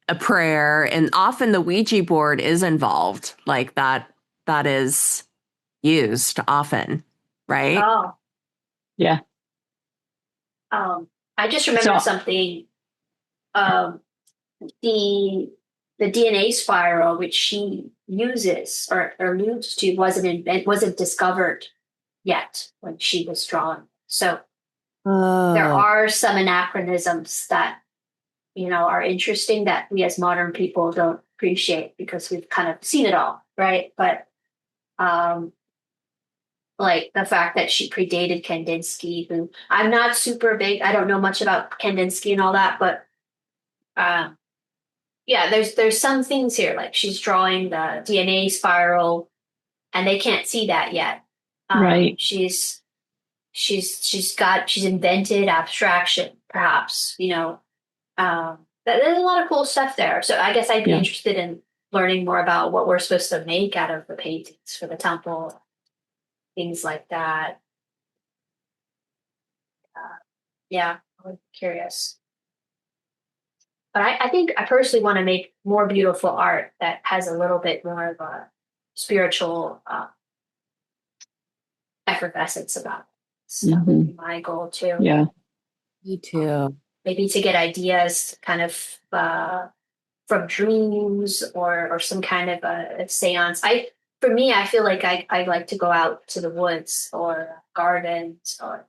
a prayer, and often the Ouija board is involved. Like that is used often, right? Oh, yeah. I just remembered something. The DNA spiral, which she uses or alludes to, wasn't discovered yet when she was drawn. So there are some anachronisms that are interesting that we as modern people don't appreciate because we've kind of seen it all, right? But like the fact that she predated Kandinsky, who I'm not super big, I don't know much about Kandinsky and all that, but yeah, there's some things here, like she's drawing the DNA spiral, and they can't see that yet. Right. She's invented abstraction, perhaps. There's a lot of cool stuff there. So I guess I'd be interested in learning more about what we're supposed to make out of the paintings for the temple, things like that. Yeah, I'm curious. But I think I personally want to make more beautiful art that has a little bit more of a spiritual effervescence about it. So that would be my goal too. Yeah. Me too. Maybe to get ideas kind of from dreams or some kind of a seance. For me, I feel like I like to go out to the woods or gardens, or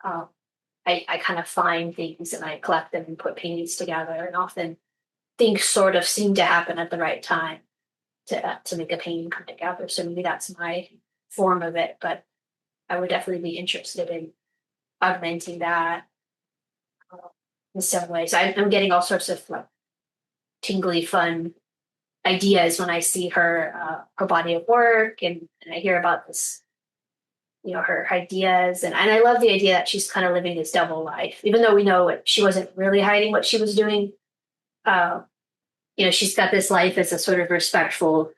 I kind of find things and I collect them and put paintings together, and often things sort of seem to happen at the right time to make a painting come together. So maybe that's my form of it. But I would definitely be interested in augmenting that in some ways. I'm getting all sorts of like tingly, fun ideas when I see her body of work, and I hear about this, her ideas, and I love the idea that she's kind of living this double life, even though we know she wasn't really hiding what she was doing. Uh, she's got this life as a sort of respectable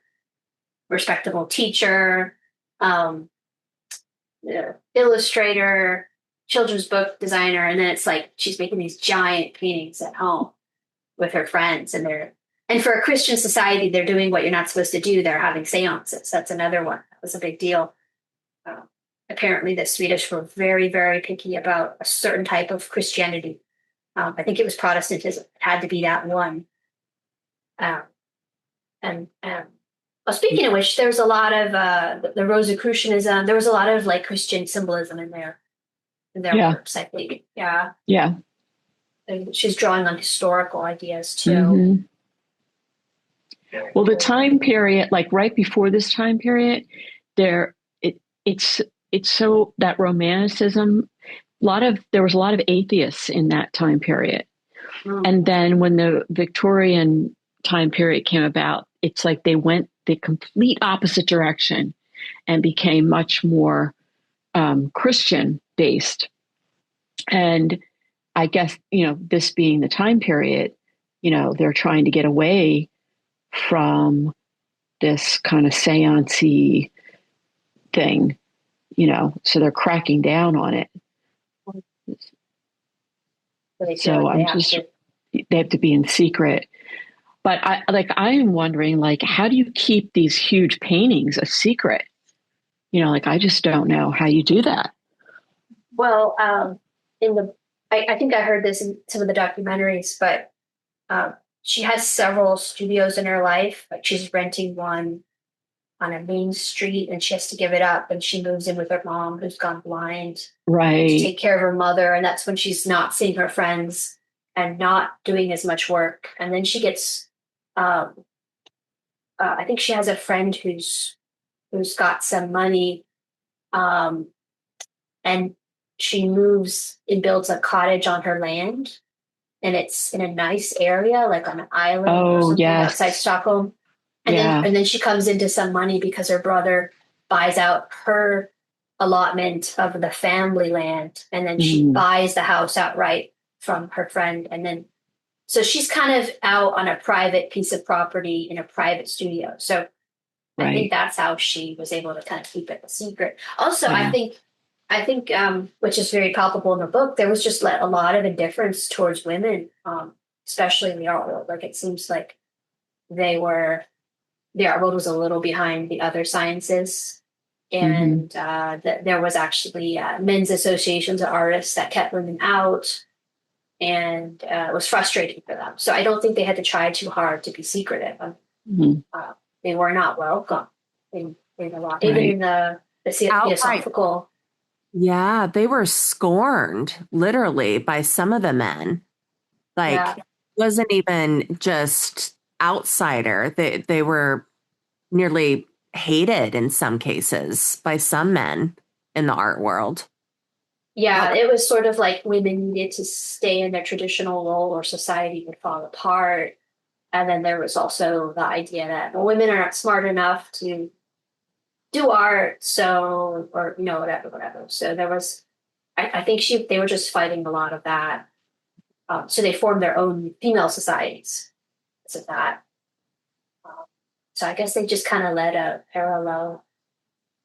teacher, um, illustrator, children's book designer, and then it's like she's making these giant paintings at home with her friends, and for a Christian society, they're doing what you're not supposed to do. They're having seances. That's another one. That was a big deal. Apparently, the Swedish were very, very picky about a certain type of Christianity. I think it was Protestantism. It had to be that one. Um, and well, speaking of which, there's a lot of the Rosicrucianism. There was a lot of like Christian symbolism in their works. I think, yeah. And she's drawing on historical ideas too. Mm-hmm. Well, the time period, like right before this time period, it's so that romanticism. There was a lot of atheists in that time period, and then when the Victorian time period came about, it's like they went the complete opposite direction and became much more Christian based. And I guess this being the time period, they're trying to get away from this kind of seance-y thing, so they're cracking down on it. So they have to be in secret. But I am wondering, like, how do you keep these huge paintings a secret? I just don't know how you do that. Well, I think I heard this in some of the documentaries, but she has several studios in her life. Like she's renting one on a main street, and she has to give it up, and she moves in with her mom, who's gone blind, right, to take care of her mother, and that's when she's not seeing her friends and not doing as much work. And then she gets, I think she has a friend who's got some money, and she moves and builds a cottage on her land, and it's in a nice area, like on an island or something outside Stockholm. And then she comes into some money because her brother buys out her allotment of the family land, and then she buys the house outright from her friend. And then, so she's kind of out on a private piece of property in a private studio. So I think that's how she was able to kind of keep it a secret. Also, I think, which is very palpable in the book, there was just a lot of indifference towards women, especially in the art world. Like it seems like the art world was a little behind the other sciences. And there was actually men's associations of artists that kept women out, and it was frustrating for them. So I don't think they had to try too hard to be secretive. They were not welcome in a lot, even in the philosophical. Yeah, they were scorned literally by some of the men. Like, it wasn't even just outsider. They were nearly hated in some cases by some men in the art world. Yeah, it was sort of like women needed to stay in their traditional role or society would fall apart. And then there was also the idea that women are not smart enough to do art, or whatever. So there was, I think they were just fighting a lot of that. So they formed their own female societies because of that. So I guess they just kind of led a parallel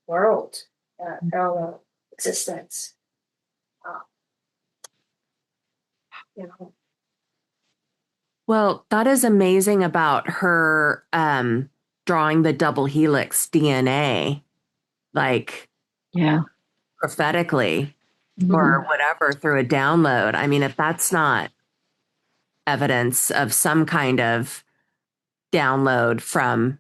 world, parallel existence. Well, that is amazing about her drawing the double helix DNA, like prophetically or whatever through a download. I mean, if that's not evidence of some kind of download from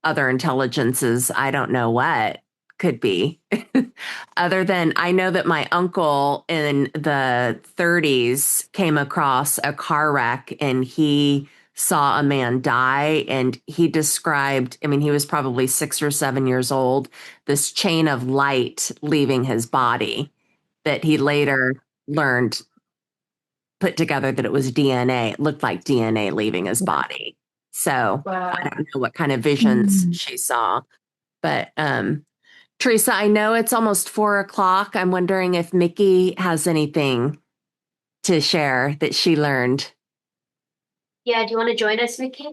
other intelligences, I don't know what could be. Other than I know that my uncle in the 30s came across a car wreck and he saw a man die, and he described, I mean, he was probably 6 or 7 years old, this chain of light leaving his body that he later learned, put together that it was DNA. It looked like DNA leaving his body. So I don't know what kind of visions she saw. But Teresa, I know it's almost 4 o'clock. I'm wondering if Mickey has anything to share that she learned. Yeah, do you want to join us, Mickey?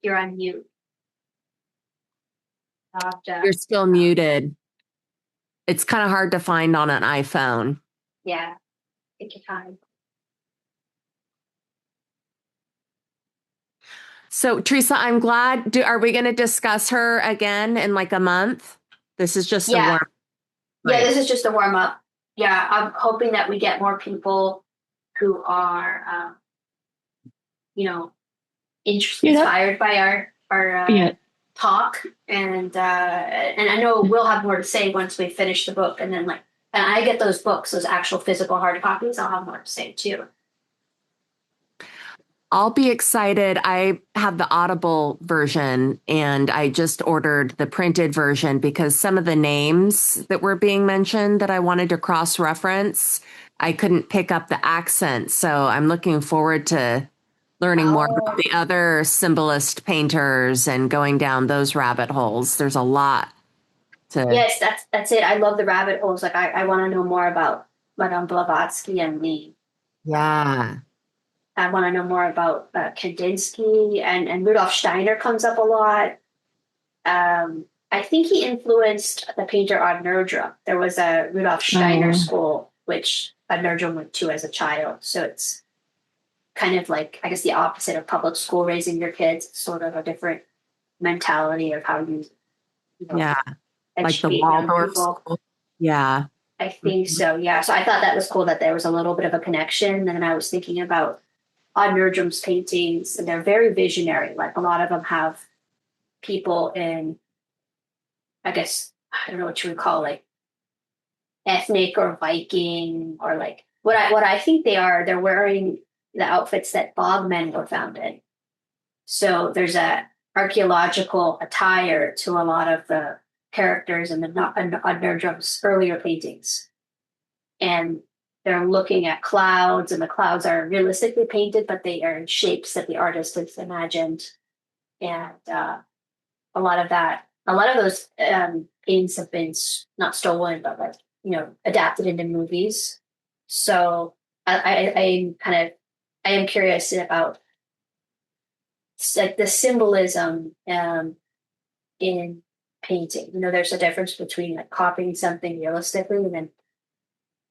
You're on mute. You're still muted. It's kind of hard to find on an iPhone. Yeah, take your time. So, Teresa, I'm glad. Are we going to discuss her again in like a month? This is just a warm. Yeah, this is just a warm up. Yeah, I'm hoping that we get more people who are, inspired by our talk, and I know we'll have more to say once we finish the book, and then and I get those books, those actual physical hard copies. I'll have more to say too. I'll be excited. I have the Audible version, and I just ordered the printed version because some of the names that were being mentioned that I wanted to cross-reference, I couldn't pick up the accent. So I'm looking forward to learning more about the other symbolist painters and going down those rabbit holes. There's a lot to. Yes, that's it. I love the rabbit holes. Like I want to know more about Madame Blavatsky and me. Yeah. I want to know more about Kandinsky, and Rudolf Steiner comes up a lot. I think he influenced the painter Odd Nerdrum. There was a Rudolf Steiner school, which Odd Nerdrum went to as a child. So it's kind of like, I guess, the opposite of public school raising your kids. It's sort of a different mentality of how you like the Waldorf school. Yeah. I think so. Yeah. So I thought that was cool that there was a little bit of a connection. And I was thinking about Odd Nerdrum's paintings, and they're very visionary. Like a lot of them have people in, I guess, I don't know what you would call like ethnic or Viking, or like what I think they are. They're wearing the outfits that bogmen were found in. So there's a archaeological attire to a lot of the characters in the Odd Nerdrum's earlier paintings, and they're looking at clouds, and the clouds are realistically painted, but they are in shapes that the artist has imagined. And a lot of those paintings have been not stolen, but adapted into movies. So I am curious about like the symbolism in painting. There's a difference between like copying something realistically and then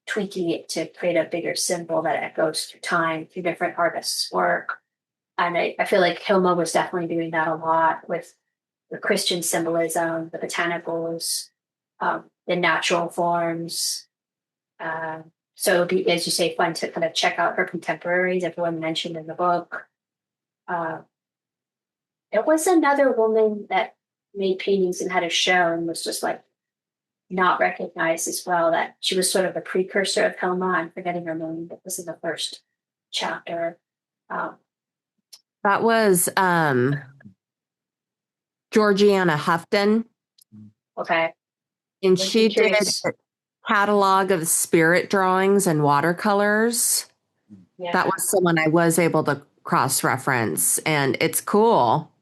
tweaking it to create a bigger symbol that echoes through time, through different artists' work. And I feel like Hilma was definitely doing that a lot with the Christian symbolism, the botanicals, the natural forms. So it would be, as you say, fun to kind of check out her contemporaries, everyone mentioned in the book. There was another woman that made paintings and had a show and was just like not recognized as well, that she was sort of a precursor of Hilma. I'm forgetting her name, that was in the first chapter. That was Georgiana Houghton. Okay. And she did a catalog of spirit drawings and watercolors. Yeah. That was someone I was able to cross-reference, and it's cool.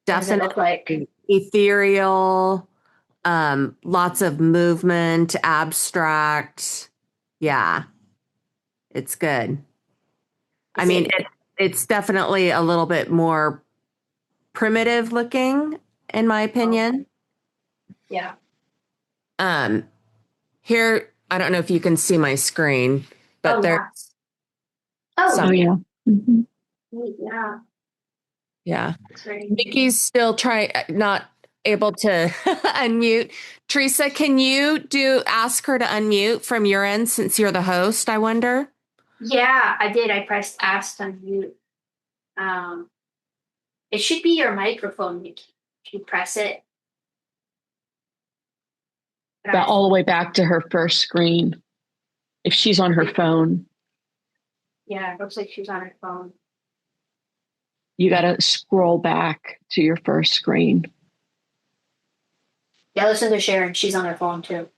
Definitely ethereal, lots of movement, abstract. Yeah, it's good. I mean, it's definitely a little bit more primitive looking, in my opinion. Yeah. Here, I don't know if you can see my screen, but there's. Yeah. Mm-hmm. Yeah. Yeah. Mickey's still not able to unmute. Teresa, can you ask her to unmute from your end since you're the host, I wonder? Yeah, I did. I pressed ask unmute. It should be your microphone, Mickey. If you press it. All the way back to her first screen. If she's on her phone. Yeah, it looks like she's on her phone. You got to scroll back to your first screen. Yeah, listen to Sharon. She's on her phone too.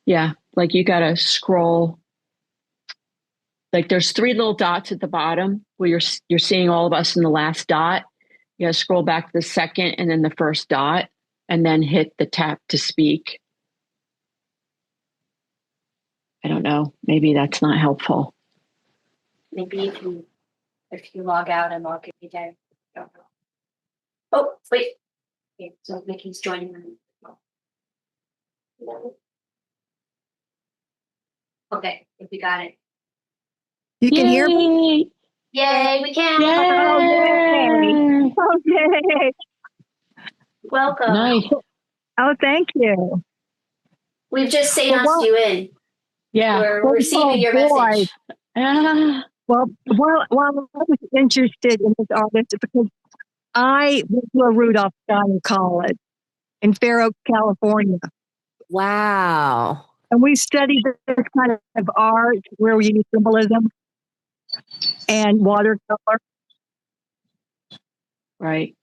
Yeah, like you got to scroll. Like there's 3 little dots at the bottom where you're seeing all of us in the last dot. You got to scroll back to the second and then the first dot, and then hit the tap to speak. I don't know. Maybe that's not helpful. Maybe if you log out and log in again. I don't know. Oh, wait. Okay, so Mickey's joining me. Okay, if we got it. You can hear me? Yay, we can. Yay! Oh, yay. Welcome. Nice. Oh, thank you. We've just seanced you in. Yeah. We're receiving your message. Well, I was interested in this artist because I went to a Rudolph Steiner College in Fair Oaks, California. Wow. And we studied this kind of art where we use symbolism and watercolor. Right.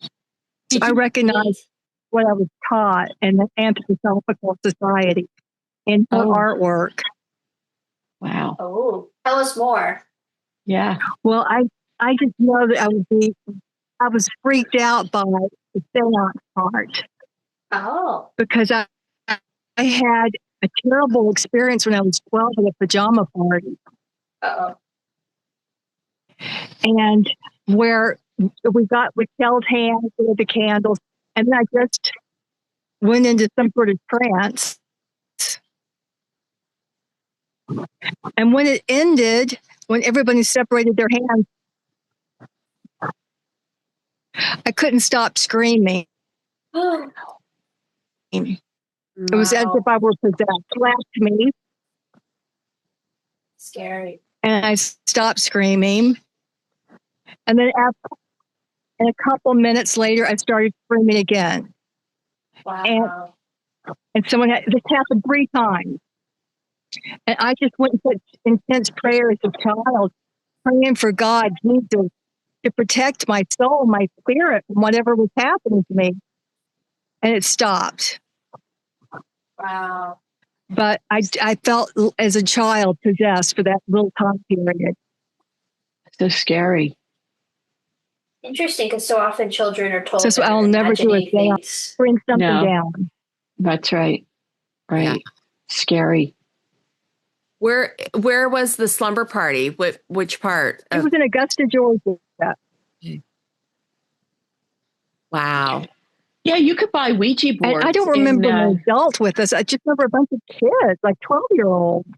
So I recognized what I was taught in the Anthroposophical Society in her artwork. Wow. Oh, tell us more. Yeah. Well, I just know that I was freaked out by the seance part. Oh. Because I had a terrible experience when I was 12 at a pajama party. Uh-oh. And where we held hands with the candles, and then I just went into some sort of trance. And when it ended, when everybody separated their hands, I couldn't stop screaming. It was as if I were possessed. Slapped me. Scary. And I stopped screaming. And then and a couple minutes later, I started screaming again. Wow. And this happened 3 times. And I just went into such intense prayer as a child, praying for God, Jesus, to protect my soul, my spirit from whatever was happening to me. And it stopped. Wow. But I felt as a child possessed for that little time period. So scary. Interesting, because so often children are told So that I'll never do a things. Bring something down. That's right. Right. Yeah. Scary. Where was the slumber party? Which part? It was in Augusta, Georgia. Wow. Yeah, you could buy Ouija boards. And I don't remember an adult with us. I just remember a bunch of kids, like 12-year-olds.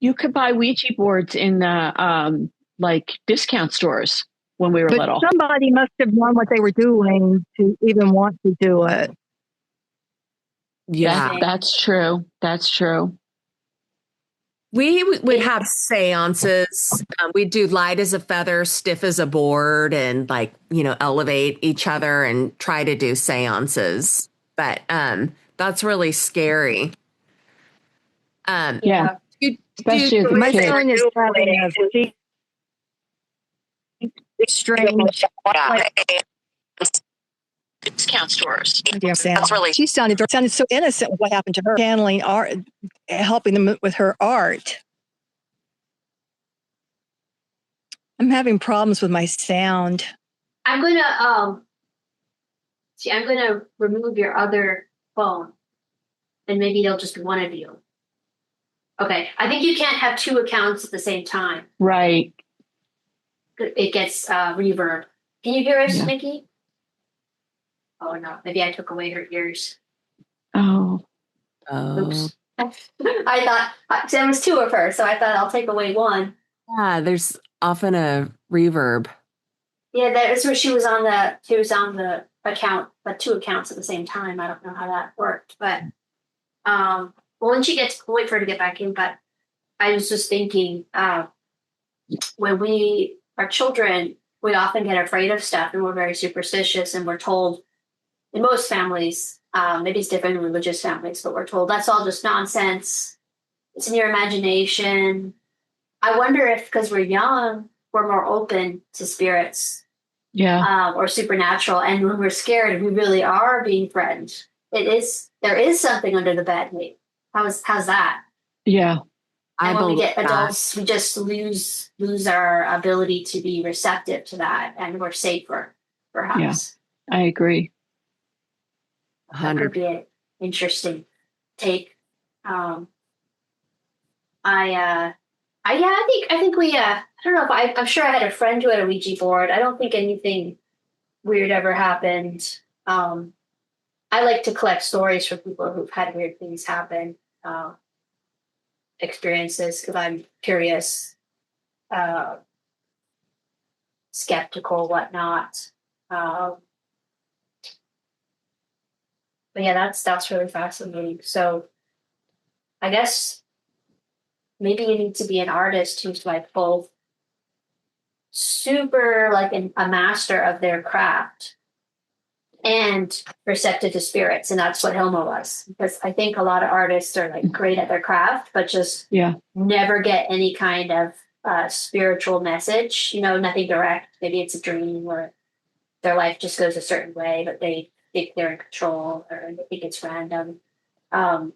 You could buy Ouija boards in the like discount stores when we were little. Somebody must have known what they were doing to even want to do it. Yeah, that's true. That's true. We would have seances. We'd do light as a feather, stiff as a board, and elevate each other and try to do seances. But that's really scary. Yeah. Especially my son is having a strange discount stores. That's really. She sounded so innocent with what happened to her. Channeling art, helping them with her art. I'm having problems with my sound. I'm gonna remove your other phone, and maybe they'll just be one of you. Okay, I think you can't have 2 accounts at the same time. Right. It gets reverb. Can you hear us, Mickey? Oh no, maybe I took away her ears. Oh. Oops. I thought there was 2 of her, so I thought I'll take away 1. Yeah, there's often a reverb. Yeah, that's where she was on the account, but 2 accounts at the same time. I don't know how that worked, but well, when she gets, we'll wait for her to get back in. But I was just thinking, when we are children, we often get afraid of stuff, and we're very superstitious, and we're told in most families, maybe it's different in religious families, but we're told that's all just nonsense. It's in your imagination. I wonder if, because we're young, we're more open to spirits, Yeah. or supernatural. And when we're scared, we really are being threatened. There is something under the bed. Maybe. How's that? Yeah. And I when we believe get adults, we just lose our ability to be receptive to that, and we're safer, perhaps. I agree. That 100. could be an interesting take. I I think we I don't know if I'm sure I had a friend who had a Ouija board. I don't think anything weird ever happened. I like to collect stories from people who've had weird things happen, experiences, because I'm curious, uh, skeptical, whatnot. But yeah, that's really fascinating. So I guess maybe you need to be an artist who's like both super like a master of their craft and receptive to spirits, and that's what Hilma was. Because I think a lot of artists are like great at their craft, but just never get any kind of spiritual message. Nothing direct. Maybe it's a dream or their life just goes a certain way, but they think they're in control or they think it's random. Um,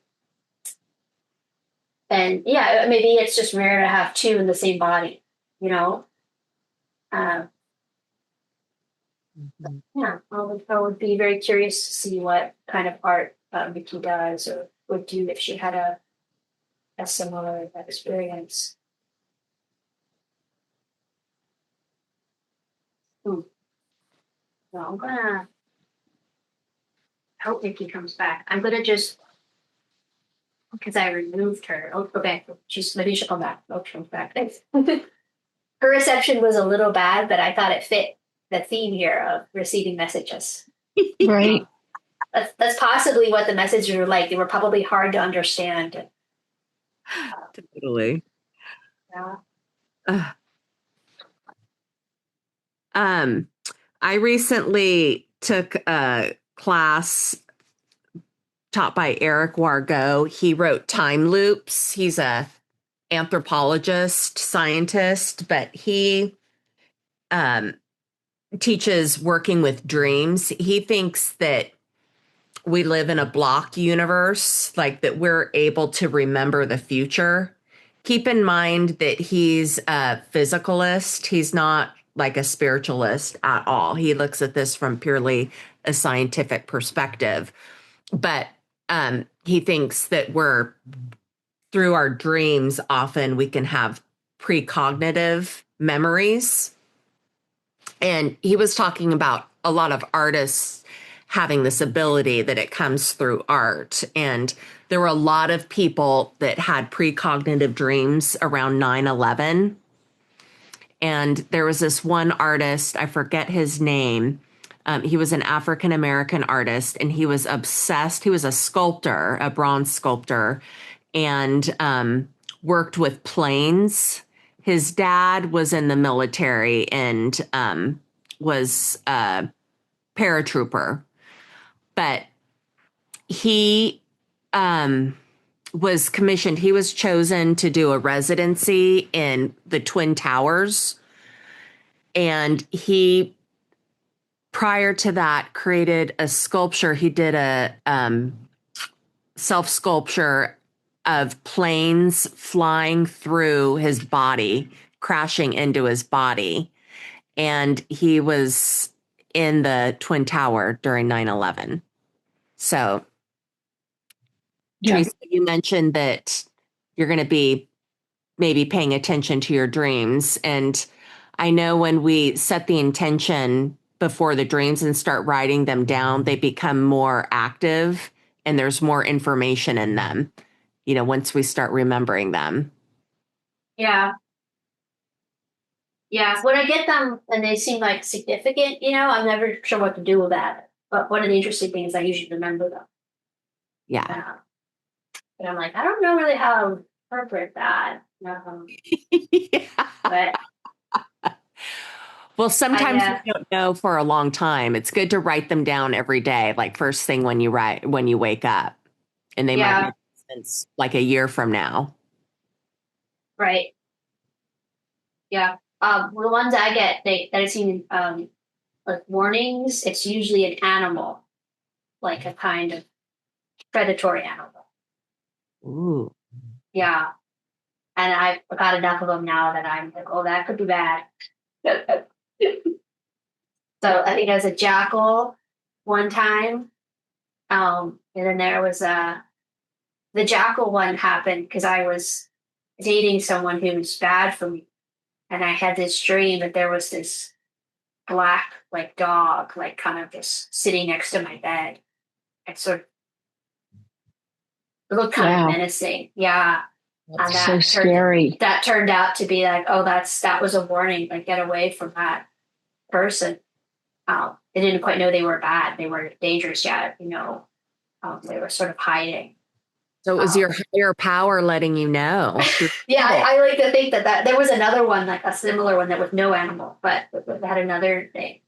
and yeah, maybe it's just rare to have two in the same body. You know. Yeah, I would be very curious to see what kind of art Mickey does or would do if she had a similar experience. Hmm. Well, I'm gonna hope Mickey comes back. I'm gonna just because I removed her. Oh, okay, maybe she'll come back. Oh, she comes back. Thanks. Her reception was a little bad, but I thought it fit the theme here of receiving messages. Right. That's possibly what the messages were like. They were probably hard to understand. Totally. Yeah. I recently took a class taught by Eric Wargo. He wrote Time Loops. He's a anthropologist, scientist, but he teaches working with dreams. He thinks that we live in a block universe, like that we're able to remember the future. Keep in mind that he's a physicalist. He's not like a spiritualist at all. He looks at this from purely a scientific perspective. But he thinks that through our dreams, often we can have precognitive memories. And he was talking about a lot of artists having this ability that it comes through art. And there were a lot of people that had precognitive dreams around 9/11. And there was this one artist, I forget his name. He was an African American artist and he was obsessed. He was a sculptor, a bronze sculptor, and worked with planes. His dad was in the military and was a paratrooper, but he was commissioned. He was chosen to do a residency in the Twin Towers. And he, prior to that, created a sculpture. He did a self sculpture of planes flying through his body, crashing into his body. And he was in the Twin Tower during 9/11. So, Teresa, you mentioned that you're going to be maybe paying attention to your dreams. And I know when we set the intention before the dreams and start writing them down, they become more active and there's more information in them, once we start remembering them. Yeah. Yeah. When I get them and they seem like significant, I'm never sure what to do with that. But one of the interesting things is I usually remember them. Yeah. But I'm like, I don't know really how to interpret that. Yeah. But well, sometimes we don't know for a long time. It's good to write them down every day, like first thing when you wake up. And they might make sense like a year from now. Right. Yeah. The ones I get that I've seen like warnings, it's usually an animal, like a kind of predatory animal. Ooh. Yeah. And I've got enough of them now that I'm like, oh, that could be bad. So I think I was a jackal one time. And then there was the jackal one happened because I was dating someone who was bad for me. And I had this dream that there was this black like dog, like kind of just sitting next to my bed. And sort of it looked kind of menacing. Yeah. That's so scary. That turned out to be like, oh, that was a warning, like get away from that person. They didn't quite know they were bad. They were dangerous yet, they were sort of hiding. So it was your higher power letting you know. Yeah, I like to think that there was another one, like a similar one that with no animal, but it had another thing.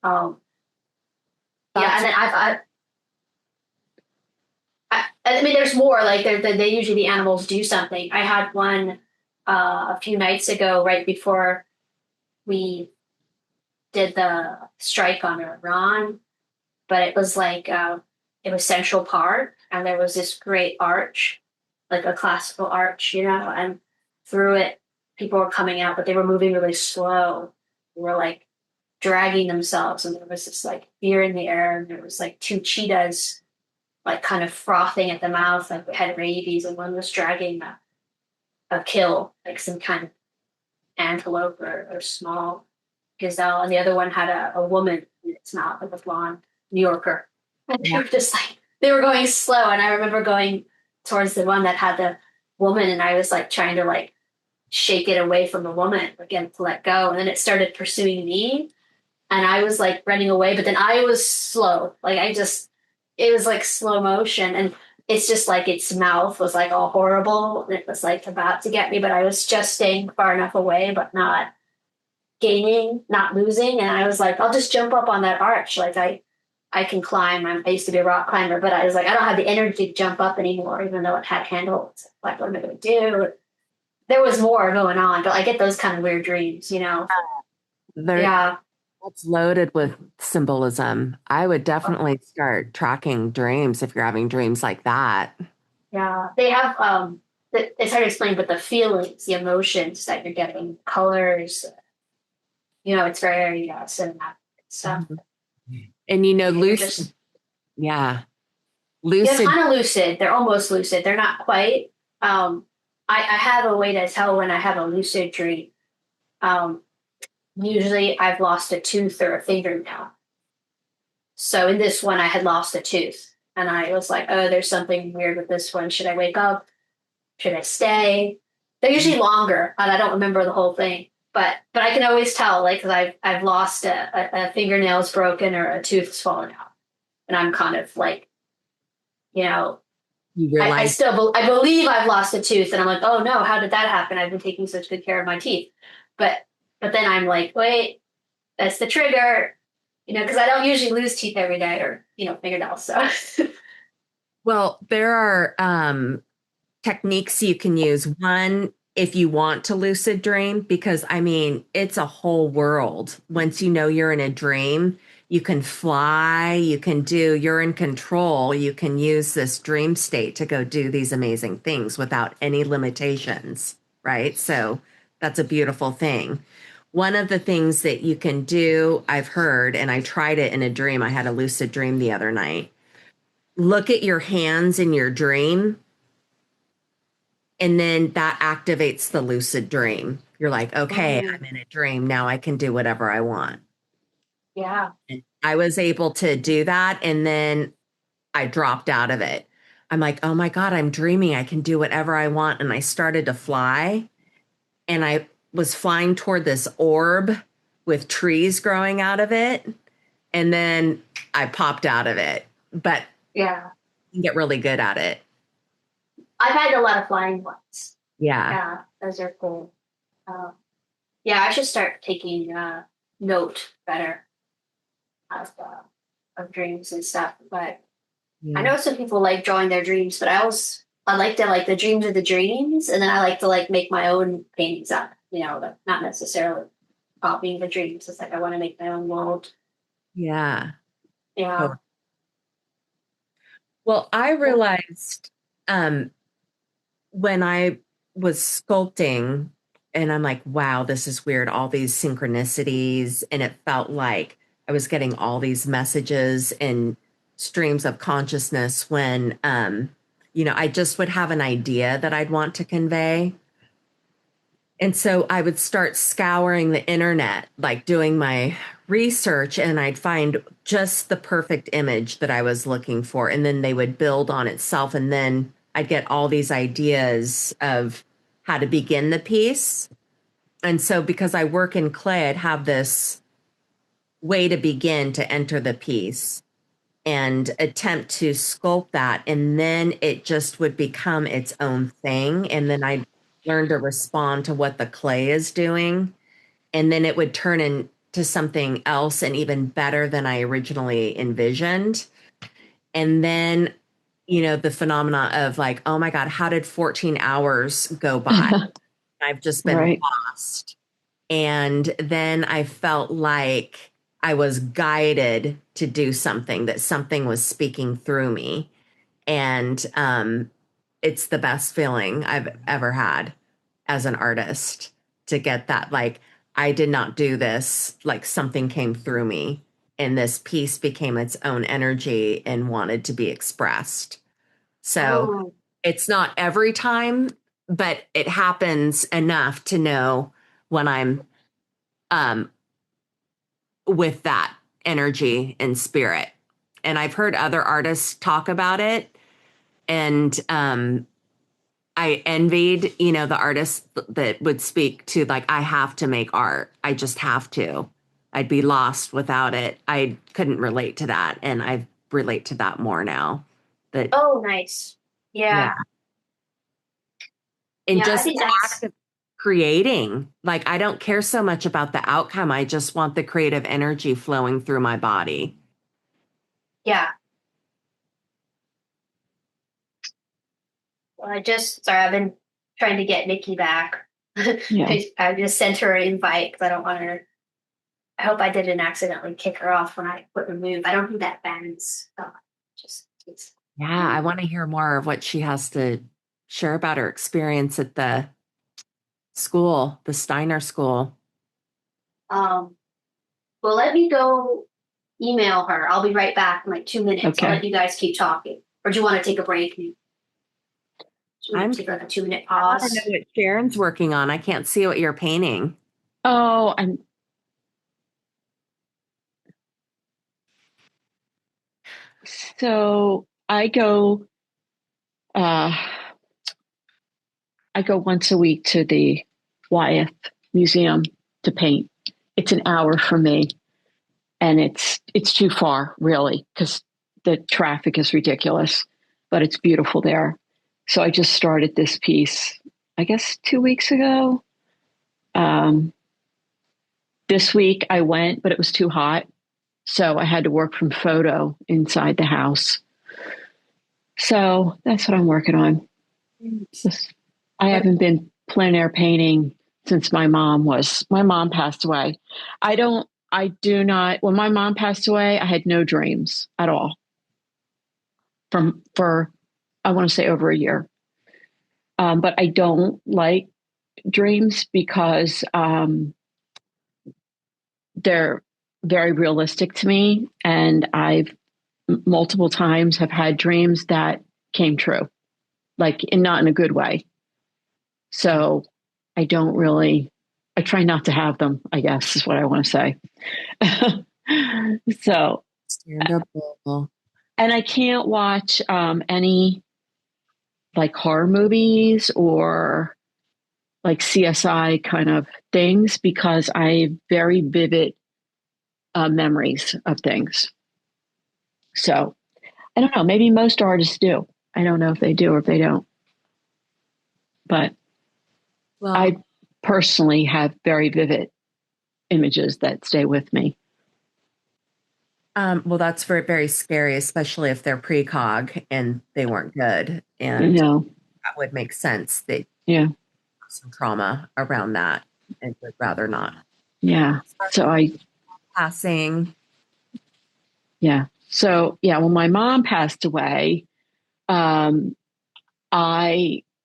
Yeah, and then I mean, there's more. Like they usually the animals do something. I had one a few nights ago, right before we did the strike on Iran, but it was like it was Central Park, and there was this great arch, like a classical arch, and through it, people were coming out, but they were moving really slow. They were like dragging themselves, and there was this like fear in the air, and there was like two cheetahs, like kind of frothing at the mouth, like they had rabies, and one was dragging a kill, like some kind of antelope or small gazelle, and the other one had a woman in its mouth, like a blonde New Yorker. And they were just like, they were going slow. And I remember going towards the one that had the woman, and I was like trying to like shake it away from the woman, again, to let go. And then it started pursuing me. And I was like running away, but then I was slow. Like it was like slow motion. And it's just like its mouth was like all horrible. And it was like about to get me, but I was just staying far enough away, but not gaining, not losing. And I was like, I'll just jump up on that arch. Like I can climb. I used to be a rock climber, but I was like, I don't have the energy to jump up anymore, even though it had handles. Like, what am I going to do? There was more going on, but I get those kind of weird dreams, Yeah. That's loaded with symbolism. I would definitely start tracking dreams if you're having dreams like that. Yeah. They have, it's hard to explain, but the feelings, the emotions that you're getting, colors, it's very cinematic stuff. And lucid. Yeah. Lucid. Yeah, kind of lucid. They're almost lucid. They're not quite. I have a way to tell when I have a lucid dream. Usually I've lost a tooth or a fingernail. So in this one, I had lost a tooth. And I was like, oh, there's something weird with this one. Should I wake up? Should I stay? They're usually longer, and I don't remember the whole thing. But I can always tell, like, because I've lost a fingernail's broken or a tooth's fallen out. And I'm kind of like, you realize I believe I've lost a tooth, and I'm like, oh no, how did that happen? I've been taking such good care of my teeth. But then I'm like, wait, that's the trigger, because I don't usually lose teeth every day or, fingernails. So. Well, there are techniques you can use. One, if you want to lucid dream, because it's a whole world. Once you know you're in a dream, you can fly, you're in control. You can use this dream state to go do these amazing things without any limitations, right? So that's a beautiful thing. One of the things that you can do, I've heard, and I tried it in a dream. I had a lucid dream the other night. Look at your hands in your dream, and then that activates the lucid dream. You're like, okay, I'm in a dream. Now I can do whatever I want. Yeah. And I was able to do that. And then I dropped out of it. I'm like, oh my God, I'm dreaming. I can do whatever I want. And I started to fly. And I was flying toward this orb with trees growing out of it. And then I popped out of it. But yeah, you can get really good at it. I've had a lot of flying ones. Yeah. Yeah, those are cool. Yeah, I should start taking note better of dreams and stuff. But I know some people like drawing their dreams, but I like to like the dreams of the dreams, and then I like to like make my own paintings up. not necessarily copying the dreams. It's like I want to make my own world. Yeah. Yeah. Oh. Well, I realized when I was sculpting, and I'm like, wow, this is weird, all these synchronicities. And it felt like I was getting all these messages and streams of consciousness when, I just would have an idea that I'd want to convey. And so I would start scouring the internet, like doing my research, and I'd find just the perfect image that I was looking for. And then they would build on itself. And then I'd get all these ideas of how to begin the piece. And so because I work in clay, I'd have this way to begin to enter the piece and attempt to sculpt that. And then it just would become its own thing. And then I'd learn to respond to what the clay is doing. And then it would turn into something else and even better than I originally envisioned. And then, the phenomena of like, oh my God, how did 14 hours go by? I've just been lost. And then I felt like I was guided to do something, that something was speaking through me. And it's the best feeling I've ever had as an artist, to get that, like, I did not do this, like something came through me and this piece became its own energy and wanted to be expressed. So it's not every time, but it happens enough to know when I'm with that energy and spirit. And I've heard other artists talk about it, and I envied, the artists that would speak to, like, I have to make art. I just have to. I'd be lost without it. I couldn't relate to that. And I relate to that more now. That, Nice. Yeah. And yeah, just I think the act of creating, like, I don't care so much about the outcome. I just want the creative energy flowing through my body. Yeah. Well, I've been trying to get Nikki back. Yeah. I just sent her an invite because I don't want her. I hope I didn't accidentally kick her off when I put remove. I don't do that bans. I want to hear more of what she has to share about her experience at the school, the Steiner school. Well, let me go email her. I'll be right back in like 2 minutes. Okay. I'll let you guys keep talking. Or do you want to take a break? I'm take like a 2-minute I want pause. to know what Sharon's working on. I can't see what you're painting. Oh, so I go once a week to the Wyeth Museum to paint. It's an hour for me, and it's too far, really, because the traffic is ridiculous, but it's beautiful there. So I just started this piece, I guess 2 weeks ago. This week I went, but it was too hot, so I had to work from photo inside the house. So that's what I'm working on. I haven't been plein air painting since my mom passed away. I do not, when my mom passed away, I had no dreams at all for, I want to say, over a year. But I don't like dreams because they're very realistic to me. And I've multiple times have had dreams that came true, like not in a good way. So I try not to have them, I guess is what I want to say. So, Understandable. and I can't watch any like horror movies or like CSI kind of things because I have very vivid memories of things. So I don't know, maybe most artists do. I don't know if they do or if they don't. But I personally have very vivid images that stay with me. Well, that's very, very scary, especially if they're precog and they weren't good. And that would make sense. That some trauma around that. I would rather not. Yeah. So Passing. Yeah. So yeah, when my mom passed away, I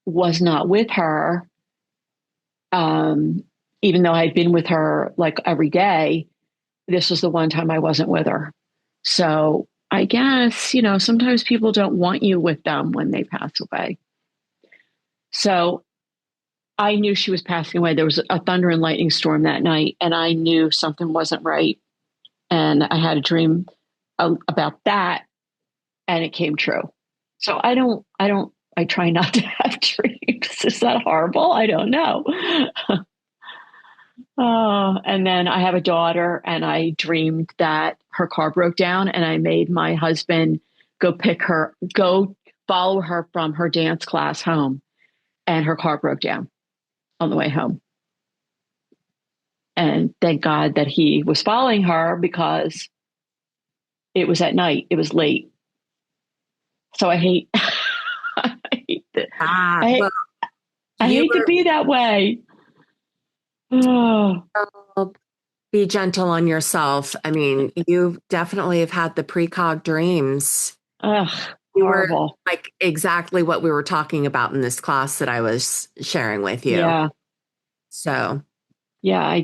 was not with her. Even though I'd been with her like every day, this was the one time I wasn't with her. So I guess, sometimes people don't want you with them when they pass away. So I knew she was passing away. There was a thunder and lightning storm that night, and I knew something wasn't right. And I had a dream about that, and it came true. So I try not to have dreams. Is that horrible? I don't know. Oh, and then I have a daughter, and I dreamed that her car broke down, and I made my husband go follow her from her dance class home, and her car broke down on the way home. And thank God that he was following her because it was at night. It was late. So I hate, I hate that. I hate to be that way. Oh. Be gentle on yourself. I mean, you definitely have had the precog dreams. Ugh, you horrible. were like exactly what we were talking about in this class that I was sharing with you. Yeah. So. Yeah,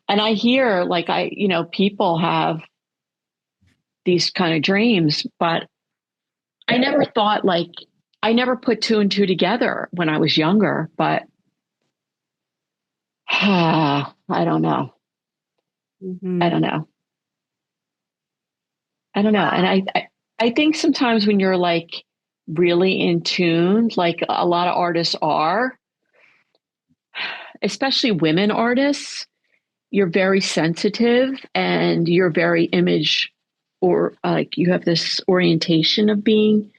and I hear like people have these kind of dreams, but I never thought I never put two and two together when I was younger, but I don't know. Mm-hmm. I don't know. And I think sometimes when you're like really in tune, like a lot of artists are, especially women artists, you're very sensitive and you're very image, or like you have this orientation of being,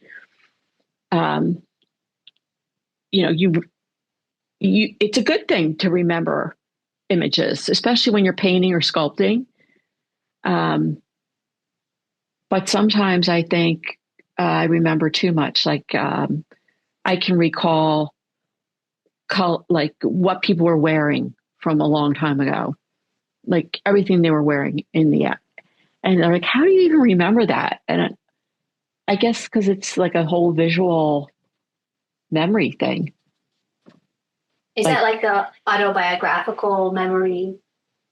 it's a good thing to remember images, especially when you're painting or sculpting. But sometimes I think I remember too much. Like I can recall like what people were wearing from a long time ago, like everything they were wearing in the app. And they're like, how do you even remember that? And I guess because it's like a whole visual memory thing. Is that like the autobiographical memory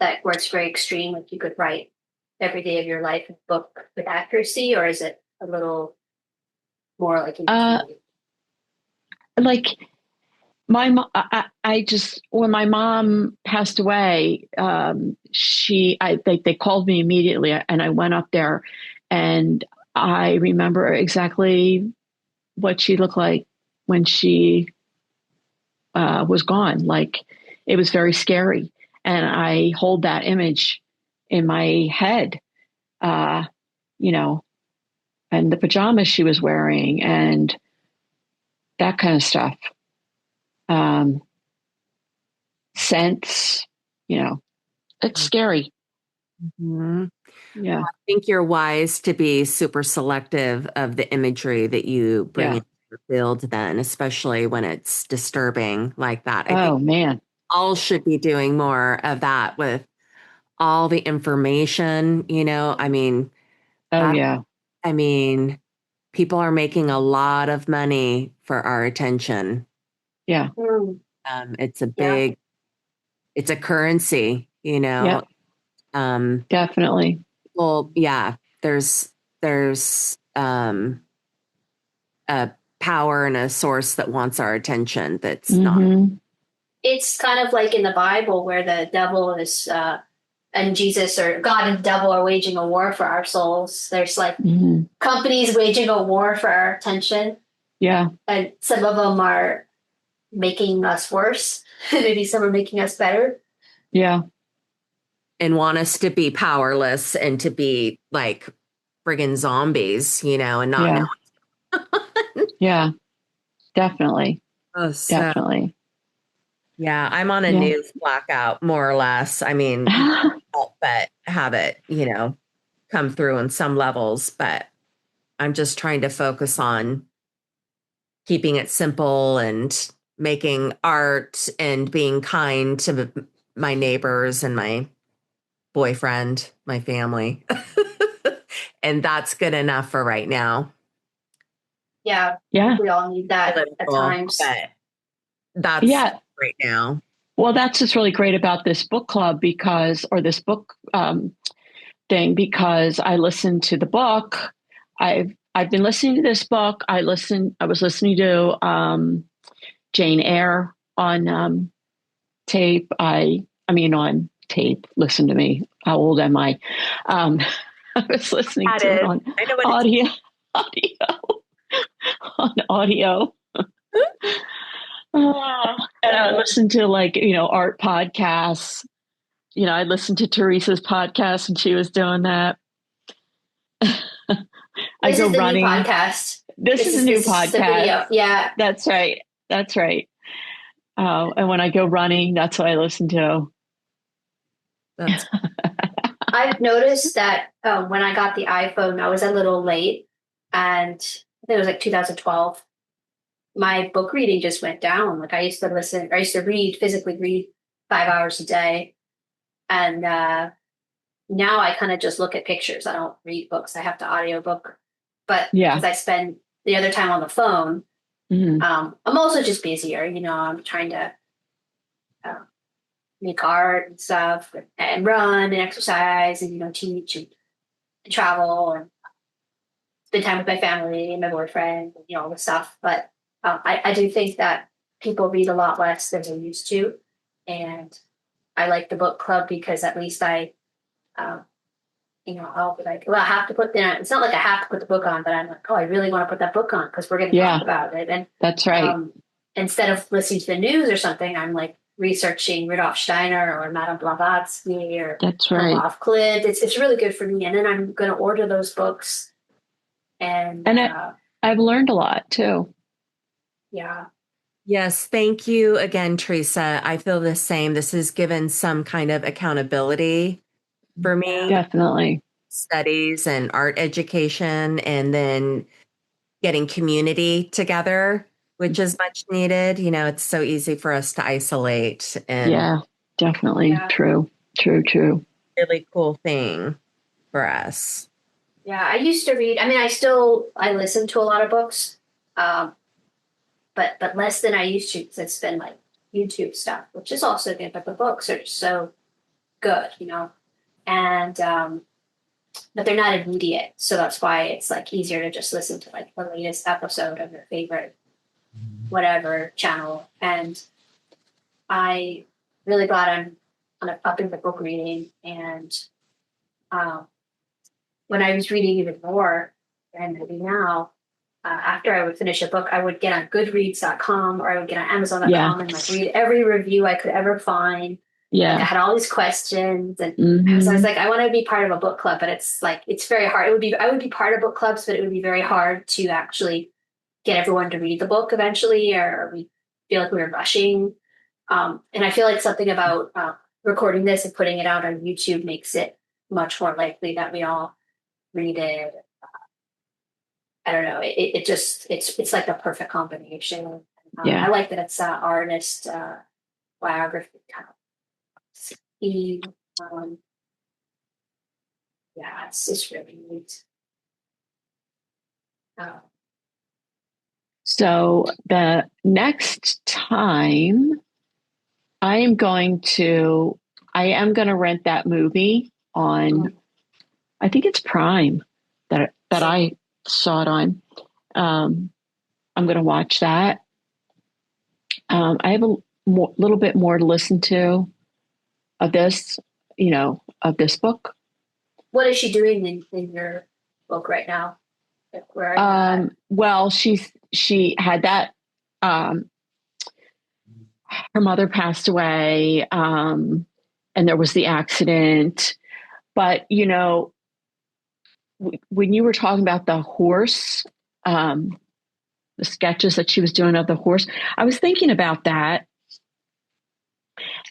that where it's very extreme, like you could write every day of your life in a book with accuracy, or is it a little more like like my mom, I just when my mom passed away, they called me immediately, and I went up there, and I remember exactly what she looked like when she was gone. Like it was very scary, and I hold that image in my head, and the pajamas she was wearing, and that kind of stuff. Scents, it's scary. Mm-hmm. Yeah. Well, I think you're wise to be super selective of the imagery that you bring into your field then, especially when it's disturbing like that. I think man. all should be doing more of that with all the information, I mean. I mean, people are making a lot of money for our attention. Yeah. It's it's a currency, Yeah. Definitely. Well, yeah, there's a power and a source that wants our attention that's not. It's kind of like in the Bible where the devil is and Jesus or God and the devil are waging a war for our souls. There's like companies waging a war for our attention. Yeah. And some of them are making us worse. Maybe some are making us better. Yeah. And want us to be powerless and to be like friggin' zombies, and not know. Yeah. Definitely. Oh, definitely. Yeah, I'm on a news blackout, more or less. I mean, but have it, come through on some levels, but I'm just trying to focus on keeping it simple and making art and being kind to my neighbors and my boyfriend, my family. And that's good enough for right now. Yeah. Yeah. We all need that at times. But that's right now. Well, that's just really great about this book club or this book thing, because I listened to the book. I've been listening to this book. I was listening to Jane Eyre on tape. On tape. Listen to me. How old am I? I was listening to it on audio. On audio. And I listened to art podcasts. I listened to Teresa's podcast and she was doing that. This is the new podcast. This is a new podcast. Yeah. That's right. And when I go running, that's what I listen to. I've noticed that when I got the iPhone, I was a little late, and I think it was like 2012. My book reading just went down. Like I used to physically read 5 hours a day. And now I kind of just look at pictures. I don't read books. I have to audiobook. But because I spend the other time on the phone, I'm also just busier. I'm trying to make art and stuff and run and exercise and, teach and travel and spend time with my family and my boyfriend and, all this stuff. But I do think that people read a lot less than they used to. And I like the book club because at least I'll be like, well, I have to it's not like I have to put the book on, but I'm like, oh, I really want to put that book on because we're going to talk about it. And that's right. Instead of listening to the news or something, I'm like researching Rudolf Steiner or Madame Blavatsky or that's right. Klint. It's really good for me. And then I'm going to order those books. And I've learned a lot too. Yeah. Yes. Thank you again, Teresa. I feel the same. This has given some kind of accountability for me. Definitely. Studies and art education, and then getting community together, which is much needed. It's so easy for us to isolate. And definitely. Yeah. True. Really cool thing for us. Yeah. I used to read, I listen to a lot of books, but less than I used to, because it's been like YouTube stuff, which is also good, but the books are just so good, and but they're not immediate, so that's why it's like easier to just listen to like the latest episode of your favorite whatever channel. And I really glad I'm kind of upping the book reading. And when I was reading even more, and maybe now, after I would finish a book, I would get on Goodreads.com or I would get on Amazon.com and like read every review I could ever find. Yeah. I had all these questions, and so I was like, I want to be part of a book club, but it's very hard. I would be part of book clubs, but it would be very hard to actually get everyone to read the book eventually, or we feel like we were rushing. And I feel like something about recording this and putting it out on YouTube makes it much more likely that we all read it. I don't know. It's like the perfect combination. I like that it's artist biography kind of. It's really neat. So the next time I am going to rent that movie on, I think it's Prime that I saw it on. I'm going to watch that. I have a little bit more to listen to of this, of this book. What is she doing in your book right now? Like, where are you at? Well, she had that. Her mother passed away, and there was the accident. But when you were talking about the horse, the sketches that she was doing of the horse, I was thinking about that.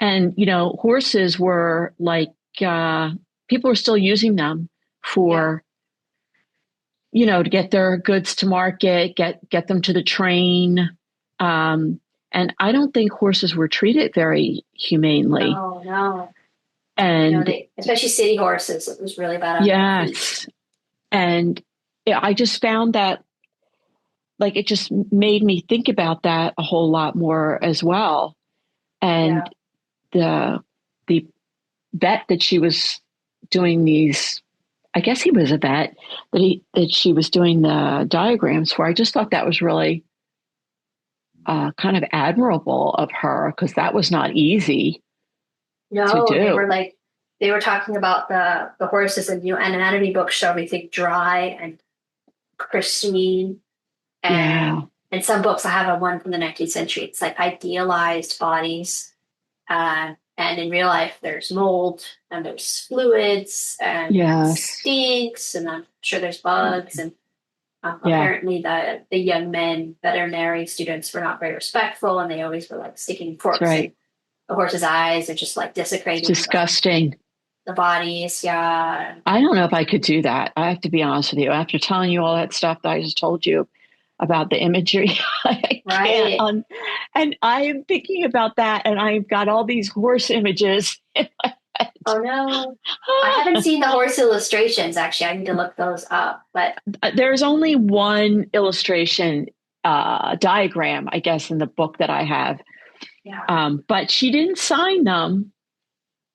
And, horses were like, people were still using them for, to get their goods to market, get them to the train. And And I don't think horses were treated very humanely. Oh, no. And especially city horses, it was really bad on their feet. yes. And I just found that, like, it just made me think about that a whole lot more as well. And the vet that she was doing these, I guess he was a vet, that she was doing the diagrams for, I just thought that was really kind of admirable of her, because that was not easy to do. They were talking about the horses, and anatomy books show everything dry and pristine. And some books, I have one from the 19th century. It's like idealized bodies. And in real life, there's mold and there's fluids and stinks, and I'm sure there's bugs. And apparently the young men, veterinary students, were not very respectful, and they always were like sticking forks in the horse's eyes and just like desecrating. It's disgusting. The bodies, yeah. I don't know if I could do that. I have to be honest with you. After telling you all that stuff that I just told you about the imagery, I can't. And I am thinking about that, and I've got all these horse images in my head. Oh no, I haven't seen the horse illustrations. Actually, I need to look those up. But there's only one illustration diagram, I guess, in the book that I have. Yeah. But she didn't sign them.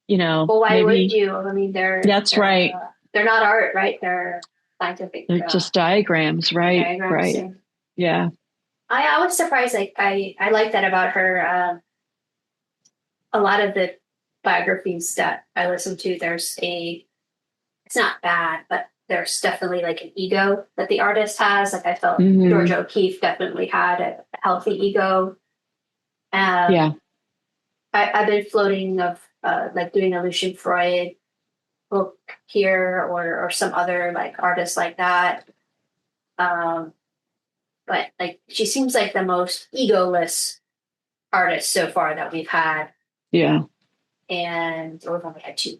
Well, why would you? I mean, they're right. They're not art, right? They're scientific. They're just diagrams, right? Diagrams, right. Yeah. I was surprised. I like that about her. A lot of the biographies that I listen to, it's not bad, but there's definitely like an ego that the artist has. Like I felt Georgia O'Keeffe definitely had a healthy ego. I've been floating of like doing a Lucian Freud book here, or some other like artists like that. But like she seems like the most egoless artist so far that we've had. Yeah. And we've only had two.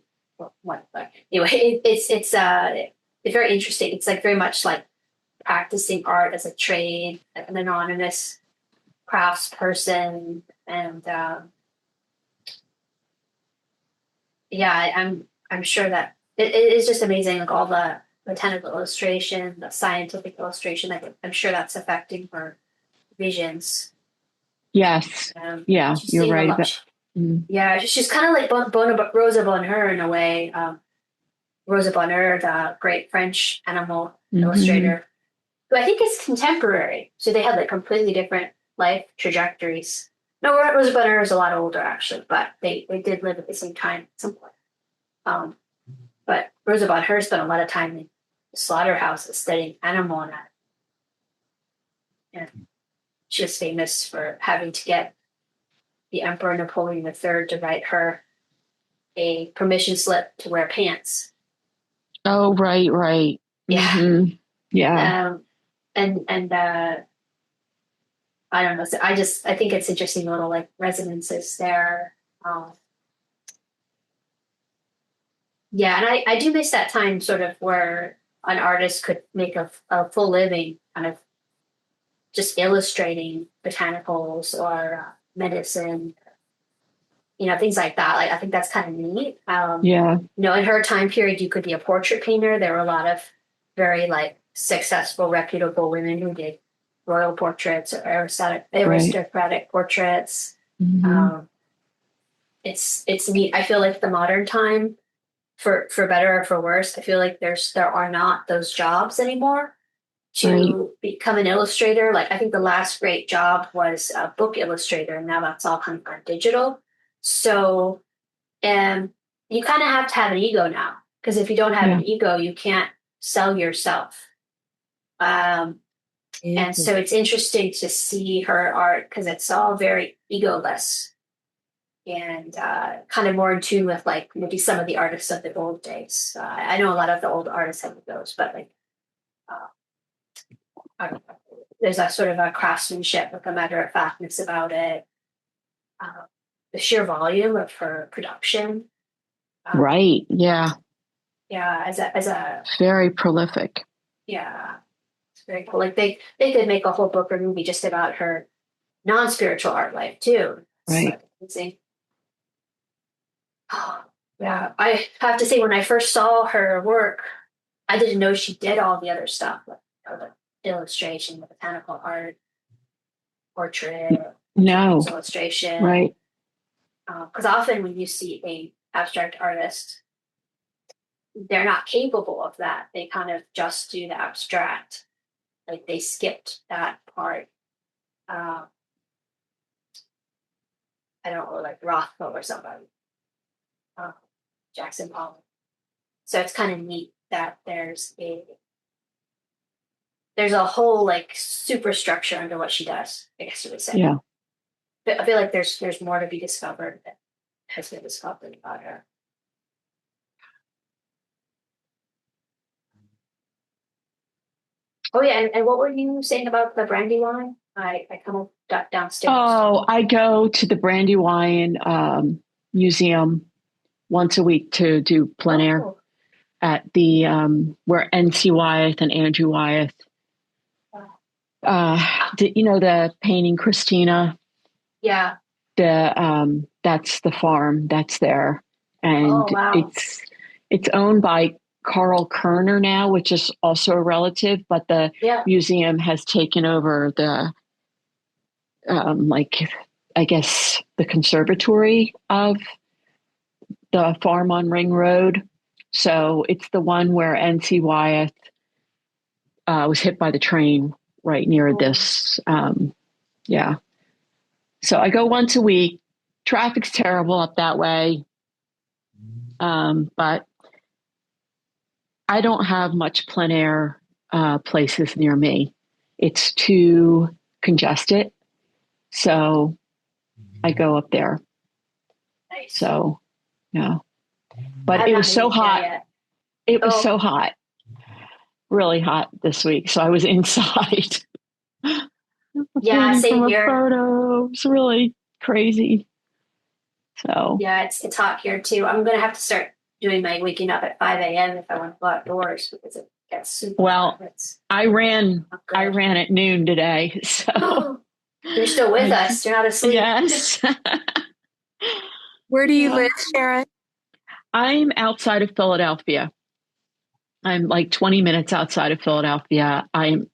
One, but anyway, it's very interesting. It's like very much like practicing art as a trade, like an anonymous craftsperson, and I'm sure that it is just amazing, like all the botanical illustration, the scientific illustration. Like I'm sure that's affecting her visions. Yes. You're right. Yeah, she's kind of like Rosa Bonheur in a way. Rosa Bonheur, the great French animal illustrator, who I think is contemporary. So they had like completely different life trajectories. No, Rosa Bonheur is a lot older actually, but they did live at the same time at some point. But Rosa Bonheur spent a lot of time in slaughterhouses studying animal anatomy. And she was famous for having to get the Emperor Napoleon III to write her a permission slip to wear pants. Oh, right. Yeah. Mm-hmm. Yeah. And I don't know. So I think it's interesting little like resonances there. Yeah, and I do miss that time sort of where an artist could make a full living kind of just illustrating botanicals or medicine, things like that. Like I think that's kind of neat. In her time period, you could be a portrait painter. There were a lot of very like successful, reputable women who did royal portraits or aristocratic portraits. It's neat. I feel like the modern time, for better or for worse, I feel like there are not those jobs anymore to become an illustrator. Like I think the last great job was a book illustrator, and now that's all kind of gone digital. So, you kind of have to have an ego now, because if you don't have an ego, you can't sell yourself. And so it's interesting to see her art because it's all very egoless and kind of more in tune with like maybe some of the artists of the old days. I know a lot of the old artists have those, but like I don't know. There's a sort of a craftsmanship with a matter of factness about it. The sheer volume of her production. Yeah, as a very prolific. Yeah, it's very cool. Like they could make a whole book or movie just about her non-spiritual art life too. It's Right. like amazing. Oh, yeah, I have to say, when I first saw her work, I didn't know she did all the other stuff, like the illustration, the botanical art, portrait, children's No. illustration. Right. Because often when you see a abstract artist, they're not capable of that. They kind of just do the abstract, like they skipped that part. I don't know, like Rothko or somebody, uh, Jackson Pollock. So it's kind of neat that there's a whole like superstructure under what she does, I guess you would say. Yeah. But I feel like there's more to be discovered that has been discovered about her. Oh yeah, and what were you saying about the Brandywine? I come up downstairs. Oh, I go to the Brandywine Museum once a week to do plein air Oh, at the where N.C. Wyeth and Andrew Wyeth. The painting Christina. yeah. That's the farm that's there, and Oh wow. it's owned by Carl Kerner now, which is also a relative, but the Yeah. museum has taken over the I guess the conservatory of the farm on Ring Road. So it's the one where N.C. Wyeth was hit by the train right near this. Yeah. So I go once a week. Traffic's terrible up that way. But I don't have much plein air places near me. It's too congested. So I go up there. Nice. So, yeah. But it was so hot. It was so hot. Really hot this week. So I was inside. Yeah, same here. Photo. It's really crazy. So yeah, it's hot here too. I'm gonna have to start doing my waking up at 5 a.m. if I want to go outdoors because it gets super hot. I ran at noon today. So you're still with us. You're not asleep. Yes. Where do you live, Sharon? I'm outside of Philadelphia. I'm like 20 minutes outside of Philadelphia. I'm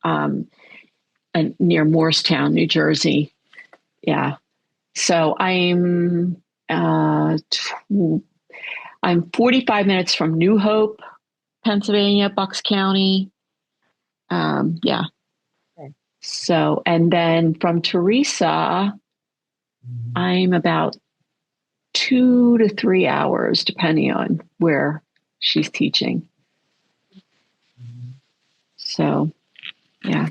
near Morristown, New Jersey. Yeah. So I'm 45 minutes from New Hope, Pennsylvania, Bucks County. Yeah. Okay. So, and then from Teresa, I'm about 2 to 3 hours, depending on where she's teaching. So, yeah.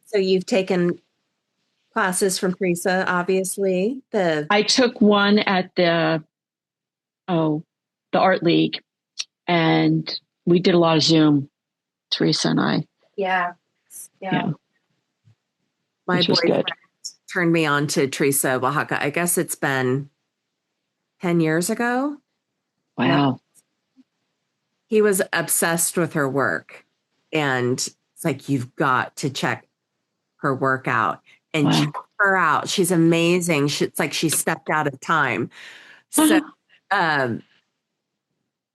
So you've taken classes from Teresa, obviously. I took one at the Art League, and we did a lot of Zoom, Teresa and I. Yeah. My which was boyfriend good. turned me on to Teresa Oaxaca. I guess it's been 10 years ago. Wow. He was obsessed with her work. And it's like, you've got to check her work out and check her out. She's amazing. It's like she stepped out of time. So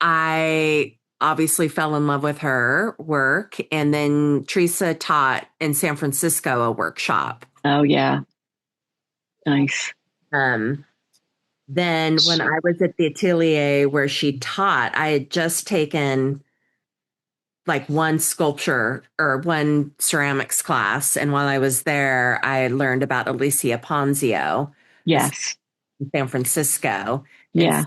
I obviously fell in love with her work. And then Teresa taught in San Francisco a workshop. Oh, yeah. Nice. Then when I was at the atelier where she taught, I had just taken like one sculpture or one ceramics class. And while I was there, I learned about Alicia Ponzio. Yes. In San Francisco. Yeah.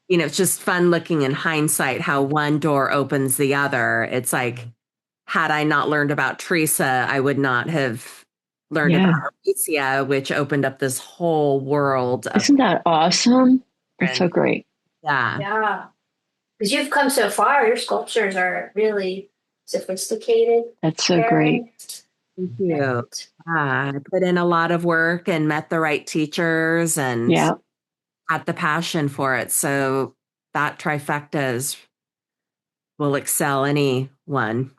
It's just fun looking in hindsight how one door opens the other. It's like, had I not learned about Teresa, I would not have learned about Alicia, which opened up this whole world. Isn't that awesome? That's so great. Yeah. Yeah. Because you've come so far. Your sculptures are really sophisticated. That's so great. Thank you. I put in a lot of work and met the right teachers and had the passion for it. So that trifecta will excel anyone.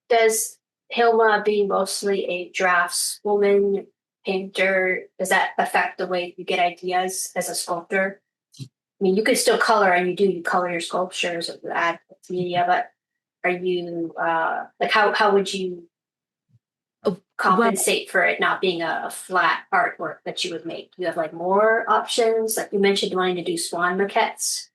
Does Hilma being mostly a draftswoman painter, does that affect the way you get ideas as a sculptor? I mean, you could still color, and you color your sculptures with add media, but are you like how would you Well, compensate for it not being a flat artwork that you would make? You have like more options, like you mentioned wanting to do swan maquettes.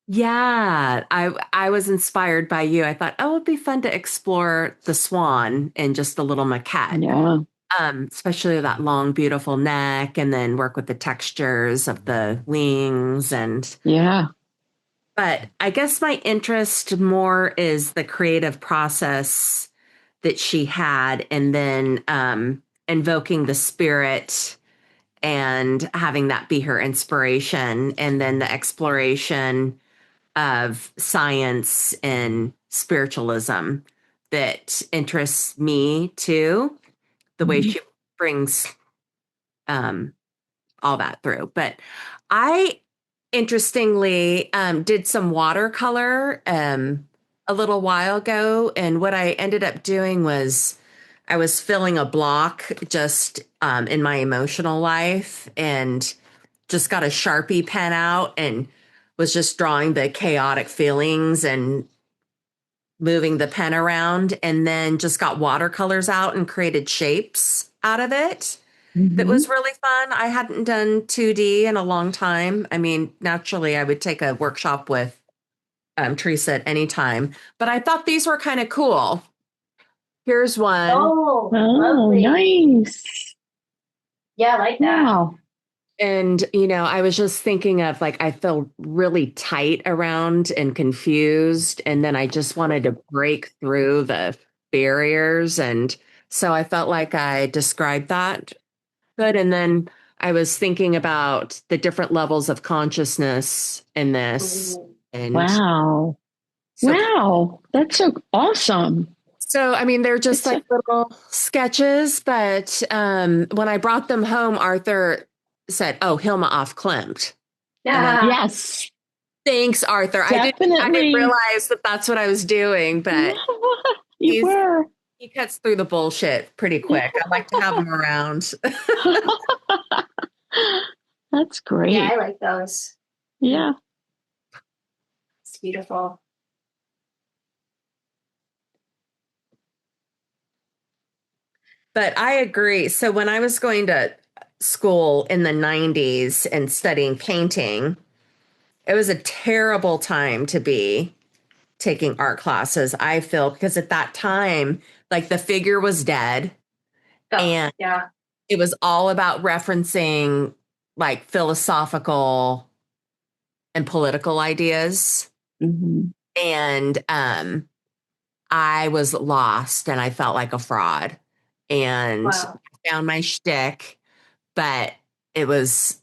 yeah, I was inspired by you. I thought, oh, it'd be fun to explore the swan in just a little maquette. Yeah. Especially that long, beautiful neck, and then work with the textures of the wings. And Yeah. but I guess my interest more is the creative process that she had, and then invoking the spirit and having that be her inspiration, and then the exploration of science and spiritualism that interests me too, the way Mhm. she brings um, all that through. But I interestingly did some watercolor a little while ago. And what I ended up doing was I was filling a block just in my emotional life and just got a Sharpie pen out and was just drawing the chaotic feelings and moving the pen around, and then just got watercolors out and created shapes out of it. That Mhm. was really fun. I hadn't done 2D in a long time. I mean, naturally, I would take a workshop with Teresa at any time, but I thought these were kind of cool. Here's one. Oh, Oh, lovely. nice. Yeah, I like that. Wow. And, I was just thinking of like, I feel really tight around and confused. And then I just wanted to break through the barriers. And so I felt like I described that good. And then I was thinking about the different levels of consciousness in this. Ooh. And Wow. so, Wow. That's so awesome. I mean, they're just It's like little sketches, but when I brought them home, Arthur said, "Oh, Hilma off Klimt." And I'm Yeah. yes, thanks, Arthur. I didn't definitely. realize that that's what I was doing, but You he's were. he cuts through the bullshit pretty quick. I like to have him around. That's Yeah, I great. like those. Yeah. It's beautiful. But I agree. So when I was going to school in the 90s and studying painting, it was a terrible time to be taking art classes, I feel, because at that time, like the figure was dead Oh, and yeah. it was all about referencing like philosophical and political ideas. Mhm. And I was lost and I felt like a fraud and Wow. found my shtick, but it was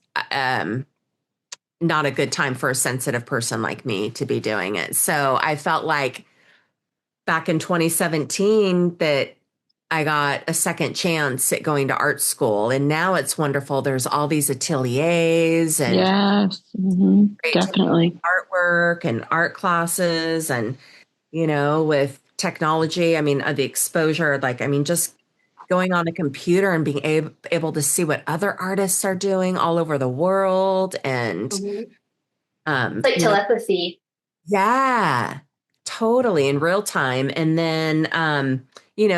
not a good time for a sensitive person like me to be doing it. So I felt like back in 2017 that I got a second chance at going to art school. And now it's wonderful. There's all these ateliers and Yes. Mhm. great to Definitely. artwork and art classes. And, with technology, I mean, the exposure, like, I mean, just going on a computer and being able to see what other artists are doing all over the world. And, Mhm. It's like you know, telepathy. yeah, totally in real time. And then,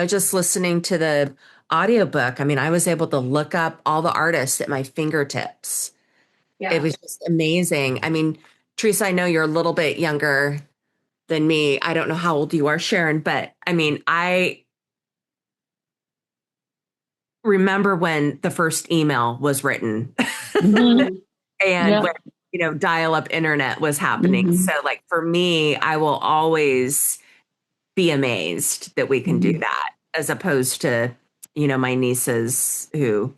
just listening to the audiobook, I mean, I was able to look up all the artists at my fingertips. It Yeah. was just amazing. I mean, Teresa, I know you're a little bit younger than me. I don't know how old you are, Sharon, but I mean, I remember when the first email was written Mhm. Mhm. and Yep. when, dial up internet was happening. Mhm. So, like, for me, I will always be amazed that we can do Mhm. that as opposed to, my nieces who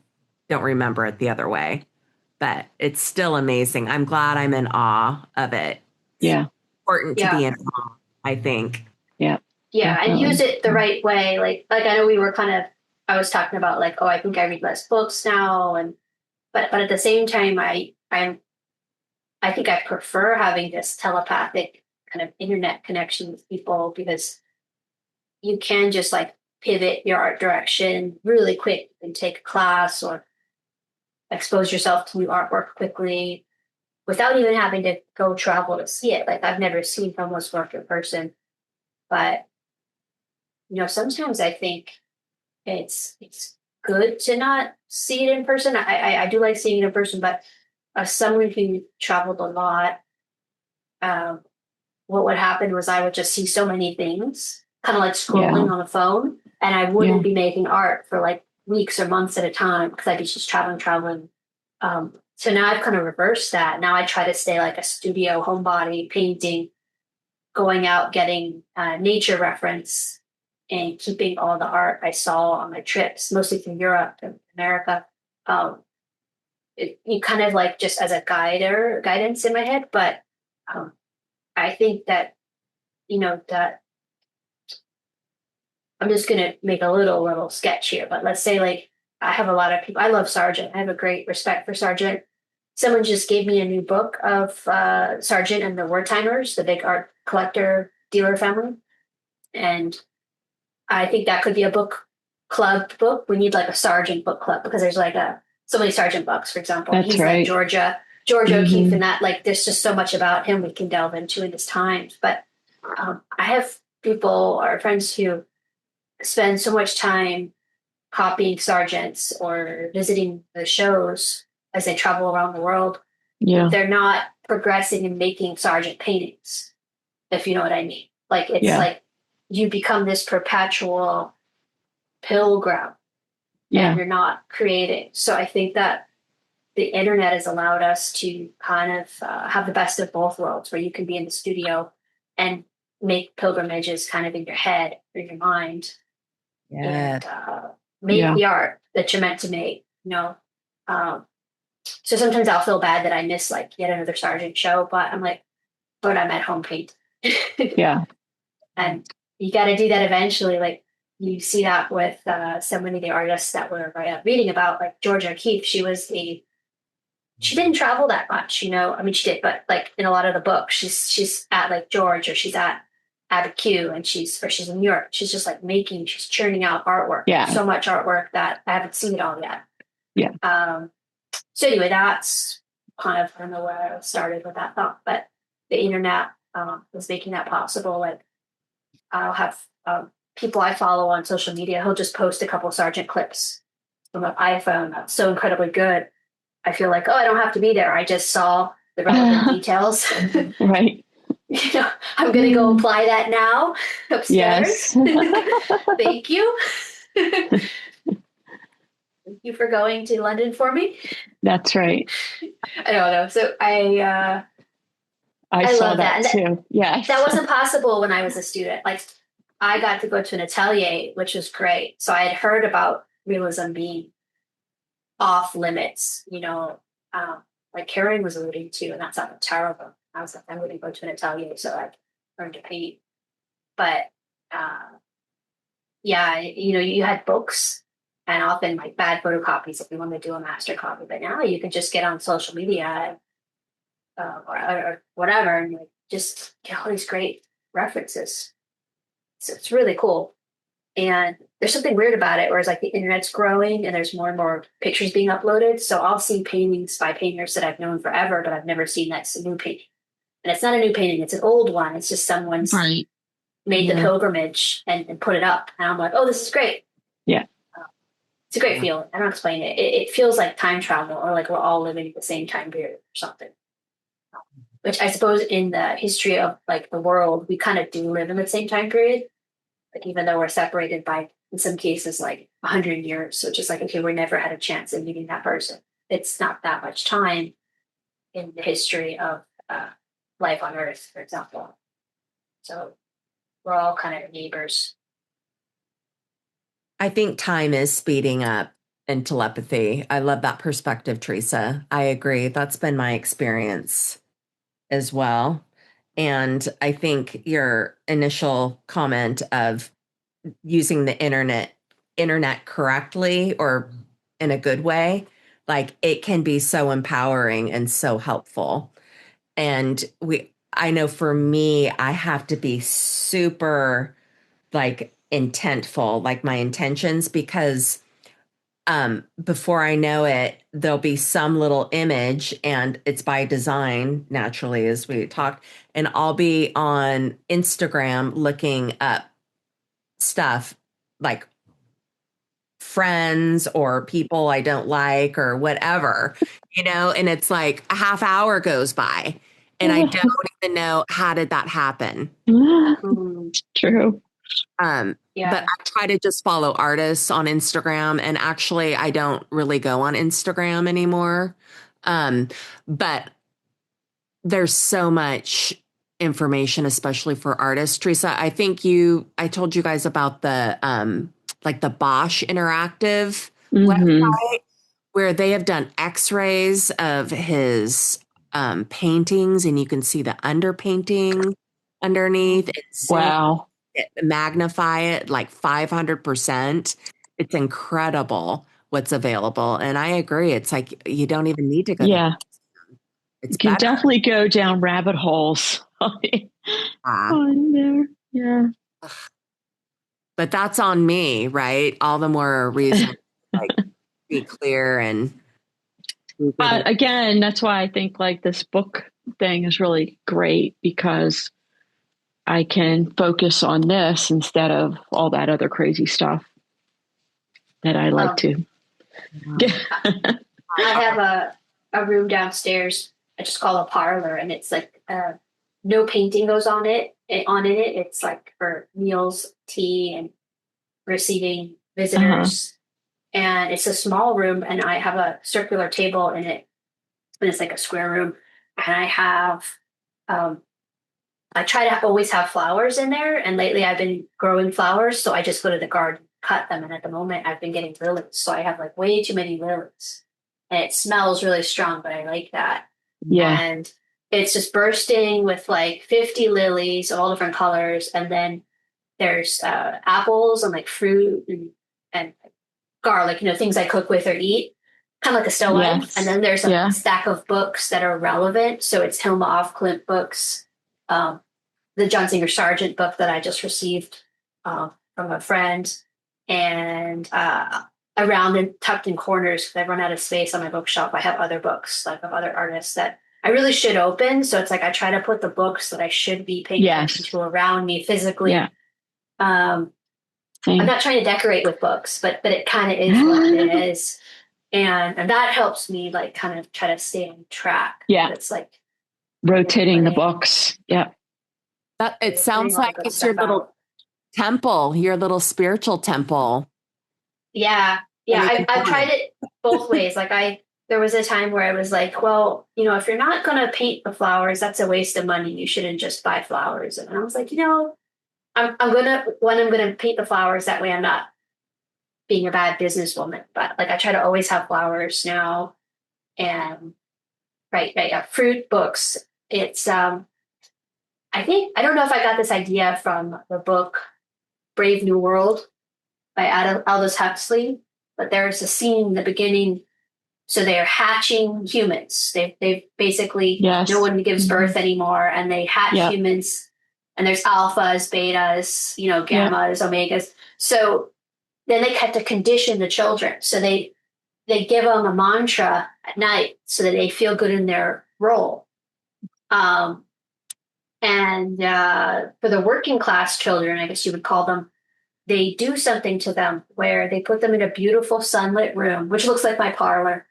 don't remember it the other way. But it's still amazing. I'm glad I'm in awe of it. It's Yeah. important to be Yeah. in awe, I think. Yeah. Yeah. And use Definitely. it the right way. Like I know we were I was talking about like, oh, I think I read less books now. But at the same time, I think I prefer having this telepathic kind of internet connection with people because you can just like pivot your art direction really quick and take a class or expose yourself to new artwork quickly without even having to go travel to see it. Like I've never seen Hilma's work in person, but sometimes I think it's good to not see it in person. I do like seeing it in person, but as someone who traveled a lot, what would happen was I would just see so many things, kind of like scrolling on the phone, and I wouldn't be making art for like weeks or months at a time because I'd be just traveling. So now I've kind of reversed that. Now I try to stay like a studio homebody, painting, going out, getting nature reference, and keeping all the art I saw on my trips, mostly through Europe and America. You kind of like just as a guidance in my head, but I think that that I'm just gonna make a little sketch here, but let's say like I have a lot of people. I love Sargent. I have a great respect for Sargent. Someone just gave me a new book of Sargent and the Wertheimers, the big art collector dealer family, and I think that could be a book club book. We need like a Sargent book club because there's like so many Sargent books, for example. That's He's right. like Georgia O'Keeffe, and that like there's just so much about him we can delve into in this times. But I have people or friends who spend so much time copying Sargents or visiting the shows as they travel around the world. Yeah. They're not progressing and making Sargent paintings, if you know what I mean. Like it's like you become this perpetual pilgrim and you're not creating. So I think that the internet has allowed us to kind of have the best of both worlds where you can be in the studio and make pilgrimages kind of in your head or your mind and make the art that you're meant to make, so sometimes I'll feel bad that I miss like yet another Sargent show, but I'm like, but I'm at home paint. And you got to do that eventually. Like you see that with so many of the artists that we're reading about, like Julia O'Keeffe. She didn't travel that much, I mean, she did, but like in a lot of the books, she's at like George or she's at Abbott Q and she's in New York. She's just like she's churning out artwork. So much artwork that I haven't seen it all yet. So anyway, that's kind of, I don't know where I started with that thought, but the internet was making that possible. Like I'll have people I follow on social media. He'll just post a couple of Sargent clips from an iPhone. That's so incredibly good. I feel like, I don't have to be there. I just saw the relevant details. Right. I'm going to go apply that now upstairs. Thank you. Thank you for going to London for me. That's right. I don't know. So I saw love that. Too. Yes. That wasn't possible when I was a student. Like I got to go to an atelier, which was great. So I had heard about realism being off limits, like Karen was alluding to, and that sounded terrible. I was like, I'm going to go to an atelier so I learn to paint. But you had books and often like bad photocopies if you want to do a master copy. But now you can just get on social media or whatever and like just get all these great references. So it's really cool. And there's something weird about it, whereas like the internet's growing and there's more and more pictures being uploaded. So I'll see paintings by painters that I've known forever, but I've never seen that's a new painting. And it's not a new painting, it's an old one. It's just someone's made the pilgrimage and put it up. And I'm like, oh, this is great. Yeah. It's a great feeling. I don't explain it. It feels like time travel or like we're all living in the same time period or something. Which I suppose in the history of like the world, we kind of do live in the same time period. Like even though we're separated by, in some cases, like 100 years. So just like, okay, we never had a chance of meeting that person. It's not that much time in the history of life on Earth, for example. So we're all kind of neighbors. I think time is speeding up in telepathy. I love that perspective, Teresa. I agree. That's been my experience as well. And I think your initial comment of using the internet correctly or in a good way, like it can be so empowering and so helpful. And I know for me, I have to be super like intentful, like my intentions, because before I know it, there'll be some little image, and it's by design, naturally, as we talked, and I'll be on Instagram looking up stuff like friends or people I don't like or whatever, and it's like a half hour goes by and I don't even know, how did that happen? True. But I try to just follow artists on Instagram, and actually I don't really go on Instagram anymore. But there's so much information, especially for artists. Teresa, I think I told you guys about the like the Bosch Interactive website, where they have done x-rays of his paintings, and you can see the underpainting underneath. Wow. Magnify it like 500%. It's incredible what's available. And I agree. It's like, you don't even need to go. Yeah. It's you can better. definitely go down rabbit holes on there. Yeah. But that's on me, right? All the more reason to like be clear and. But again, that's why I think like this book thing is really great, because I can focus on this instead of all that other crazy stuff that I like to. I have a room downstairs. I just call a parlor, and it's like no painting goes on it. It's like for meals, tea, and receiving visitors. And it's a small room, and I have a circular table in it, and it's like a square room. And I have, I try to always have flowers in there. And lately I've been growing flowers. So I just go to the garden, cut them. And at the moment I've been getting lilies. So I have like way too many lilies, and it smells really strong, but I like that. Yeah. And it's just bursting with like 50 lilies, all different colors. And then there's apples and like fruit and garlic, things I cook with or eat, kind of like a still life. Yes. And then there's a stack of books that are relevant. So it's Hilma off Klint books, the John Singer Sargent book that I just received from a friend, and around and tucked in corners, because I run out of space on my bookshelf, I have other books like of other artists that I really should open. So it's like I try to put the books that I should be paying attention to around me physically. Yeah. I'm not trying to decorate with books, but it kind of is what it is. And that helps me like kind of try to stay on track. Yeah. It's like rotating the books. Yeah. It sounds like it's your little temple, your little spiritual temple. Yeah. Yeah. I've tried it both ways. Like there was a time where I was like, well, if you're not going to paint the flowers, that's a waste of money. You shouldn't just buy flowers. And I was like, I'm gonna paint the flowers, that way I'm not being a bad businesswoman. But like I try to always have flowers now. And right, yeah, fruit, books. It's I don't know if I got this idea from the book Brave New World by Aldous Huxley, but there's a scene in the beginning. So they are hatching humans. They've basically no one gives birth anymore, and they hatch humans. And there's alphas, betas, gammas, omegas. So then they have to condition the children. So they give them a mantra at night so that they feel good in their role. And for the working class children, I guess you would call them, they do something to them where they put them in a beautiful sunlit room, which looks like my parlor.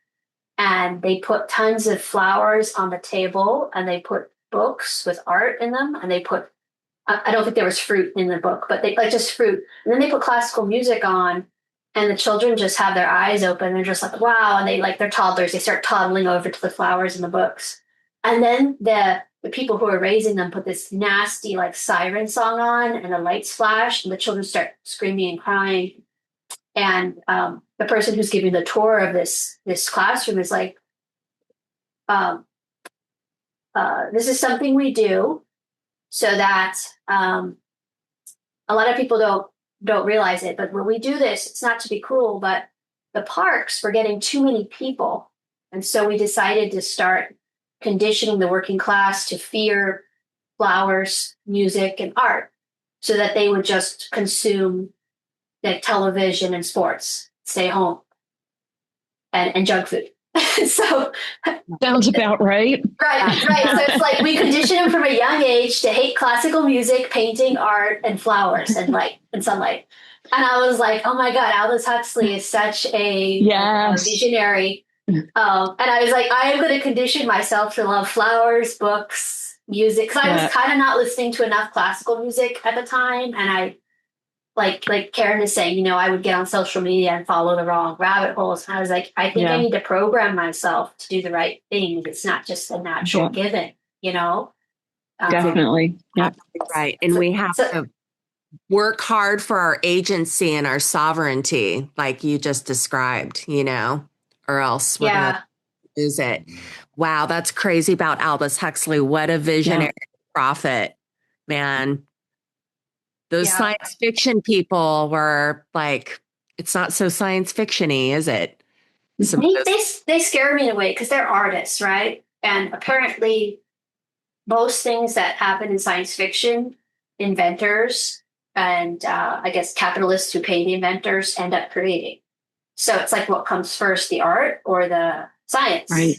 And they put tons of flowers on the table, and they put books with art in them, and they put, I don't think there was fruit in the book, but they like just fruit. And then they put classical music on, and the children just have their eyes open. They're just like, wow. And they're toddlers. They start toddling over to the flowers in the books. And then the people who are raising them put this nasty like siren song on, and the lights flash, and the children start screaming and crying. And the person who's giving the tour of this classroom is like, this is something we do so that a lot of people don't realize it, but when we do this, it's not to be cruel, but the parks were getting too many people, and so we decided to start conditioning the working class to fear flowers, music, and art. so that they would just consume like television and sports, stay home, and junk food. So sounds about right. right. So it's like we condition them from a young age to hate classical music, painting, art, and flowers and light and sunlight. And I was like, oh my God, Aldous Huxley is such a visionary. And I was like, I am going to condition myself to love flowers, books, music. Because I was kind of not listening to enough classical music at the time. And I, like Karen is saying, I would get on social media and follow the wrong rabbit holes. And I was like, I think I need to program myself to do the right thing. It's not just a natural given, Definitely. Yeah. Right. And we have to work hard for our agency and our sovereignty, like you just described, or else we're going to lose it. Wow. That's crazy about Aldous Huxley. What a visionary prophet, man. Those science fiction people were like, it's not so science fiction-y, is it? They scare me in a way because they're artists, right? And apparently most things that happen in science fiction, inventors and I guess capitalists who pay the inventors end up creating. So it's like what comes first, the art or the science? Right.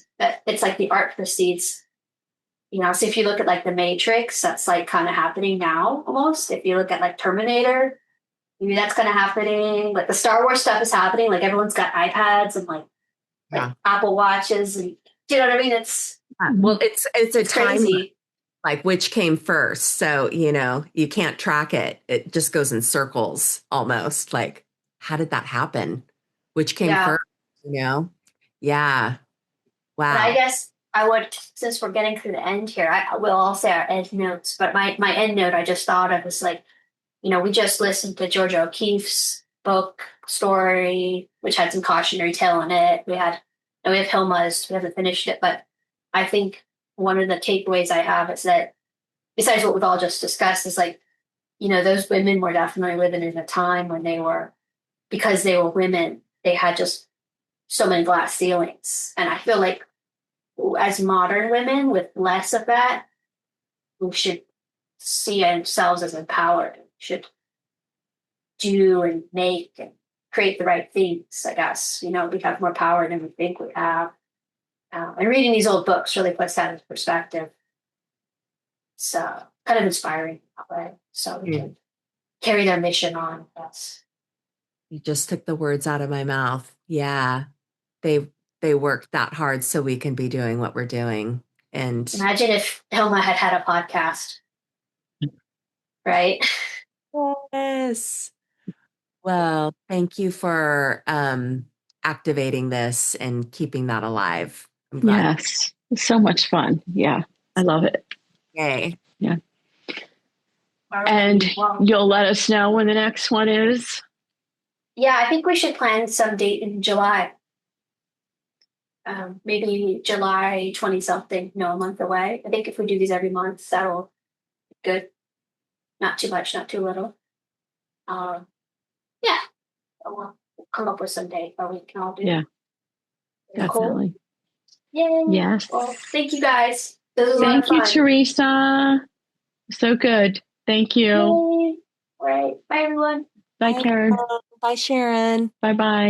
It's like the art precedes. So if you look at like the Matrix, that's like kind of happening now almost. If you look at like Terminator, maybe that's kind of happening. Like the Star Wars stuff is happening. Like everyone's got iPads and like Apple Watches, and do you know what I mean? It's a time crazy. Like which came first. So, you can't track it. It just goes in circles almost. Like, how did that happen? Which came first, Yeah. Wow. But I guess I would, since we're getting to the end here, we'll all say our end notes, but my end note I just thought of is like, we just listened to Georgia O'Keeffe's book story, which had some cautionary tale in it. We have Hilma's, we haven't finished it, but I think one of the takeaways I have is that besides what we've all just discussed is like, those women were definitely living in a time when because they were women, they had just so many glass ceilings. And I feel like as modern women with less of that, we should see ourselves as empowered. We should do and make and create the right things, I guess. We have more power than we think we have. And reading these old books really puts that into perspective. It's kind of inspiring that way. So we can carry their mission on. You just took the words out of my mouth. Yeah. They worked that hard so we can be doing what we're doing. And imagine if Hilma had a podcast, right? Yes. Well, thank you for activating this and keeping that alive. I'm glad. Yes. It's so much fun. Yeah. I love it. Yay. Yeah. And you'll let us know when the next one is? Yeah, I think we should plan some date in July. Maybe July 20 something, a month away. I think if we do these every month, that'll be good. Not too much, not too little. Yeah. We'll come up with some date where we can all do. Yeah. Definitely. Cool. Yay. Yes. Well, thank you guys. This was Thank you, Teresa. So good. Thank you. Yay. All right. Bye, everyone. Bye, Karen. Bye, Sharon. Bye-bye.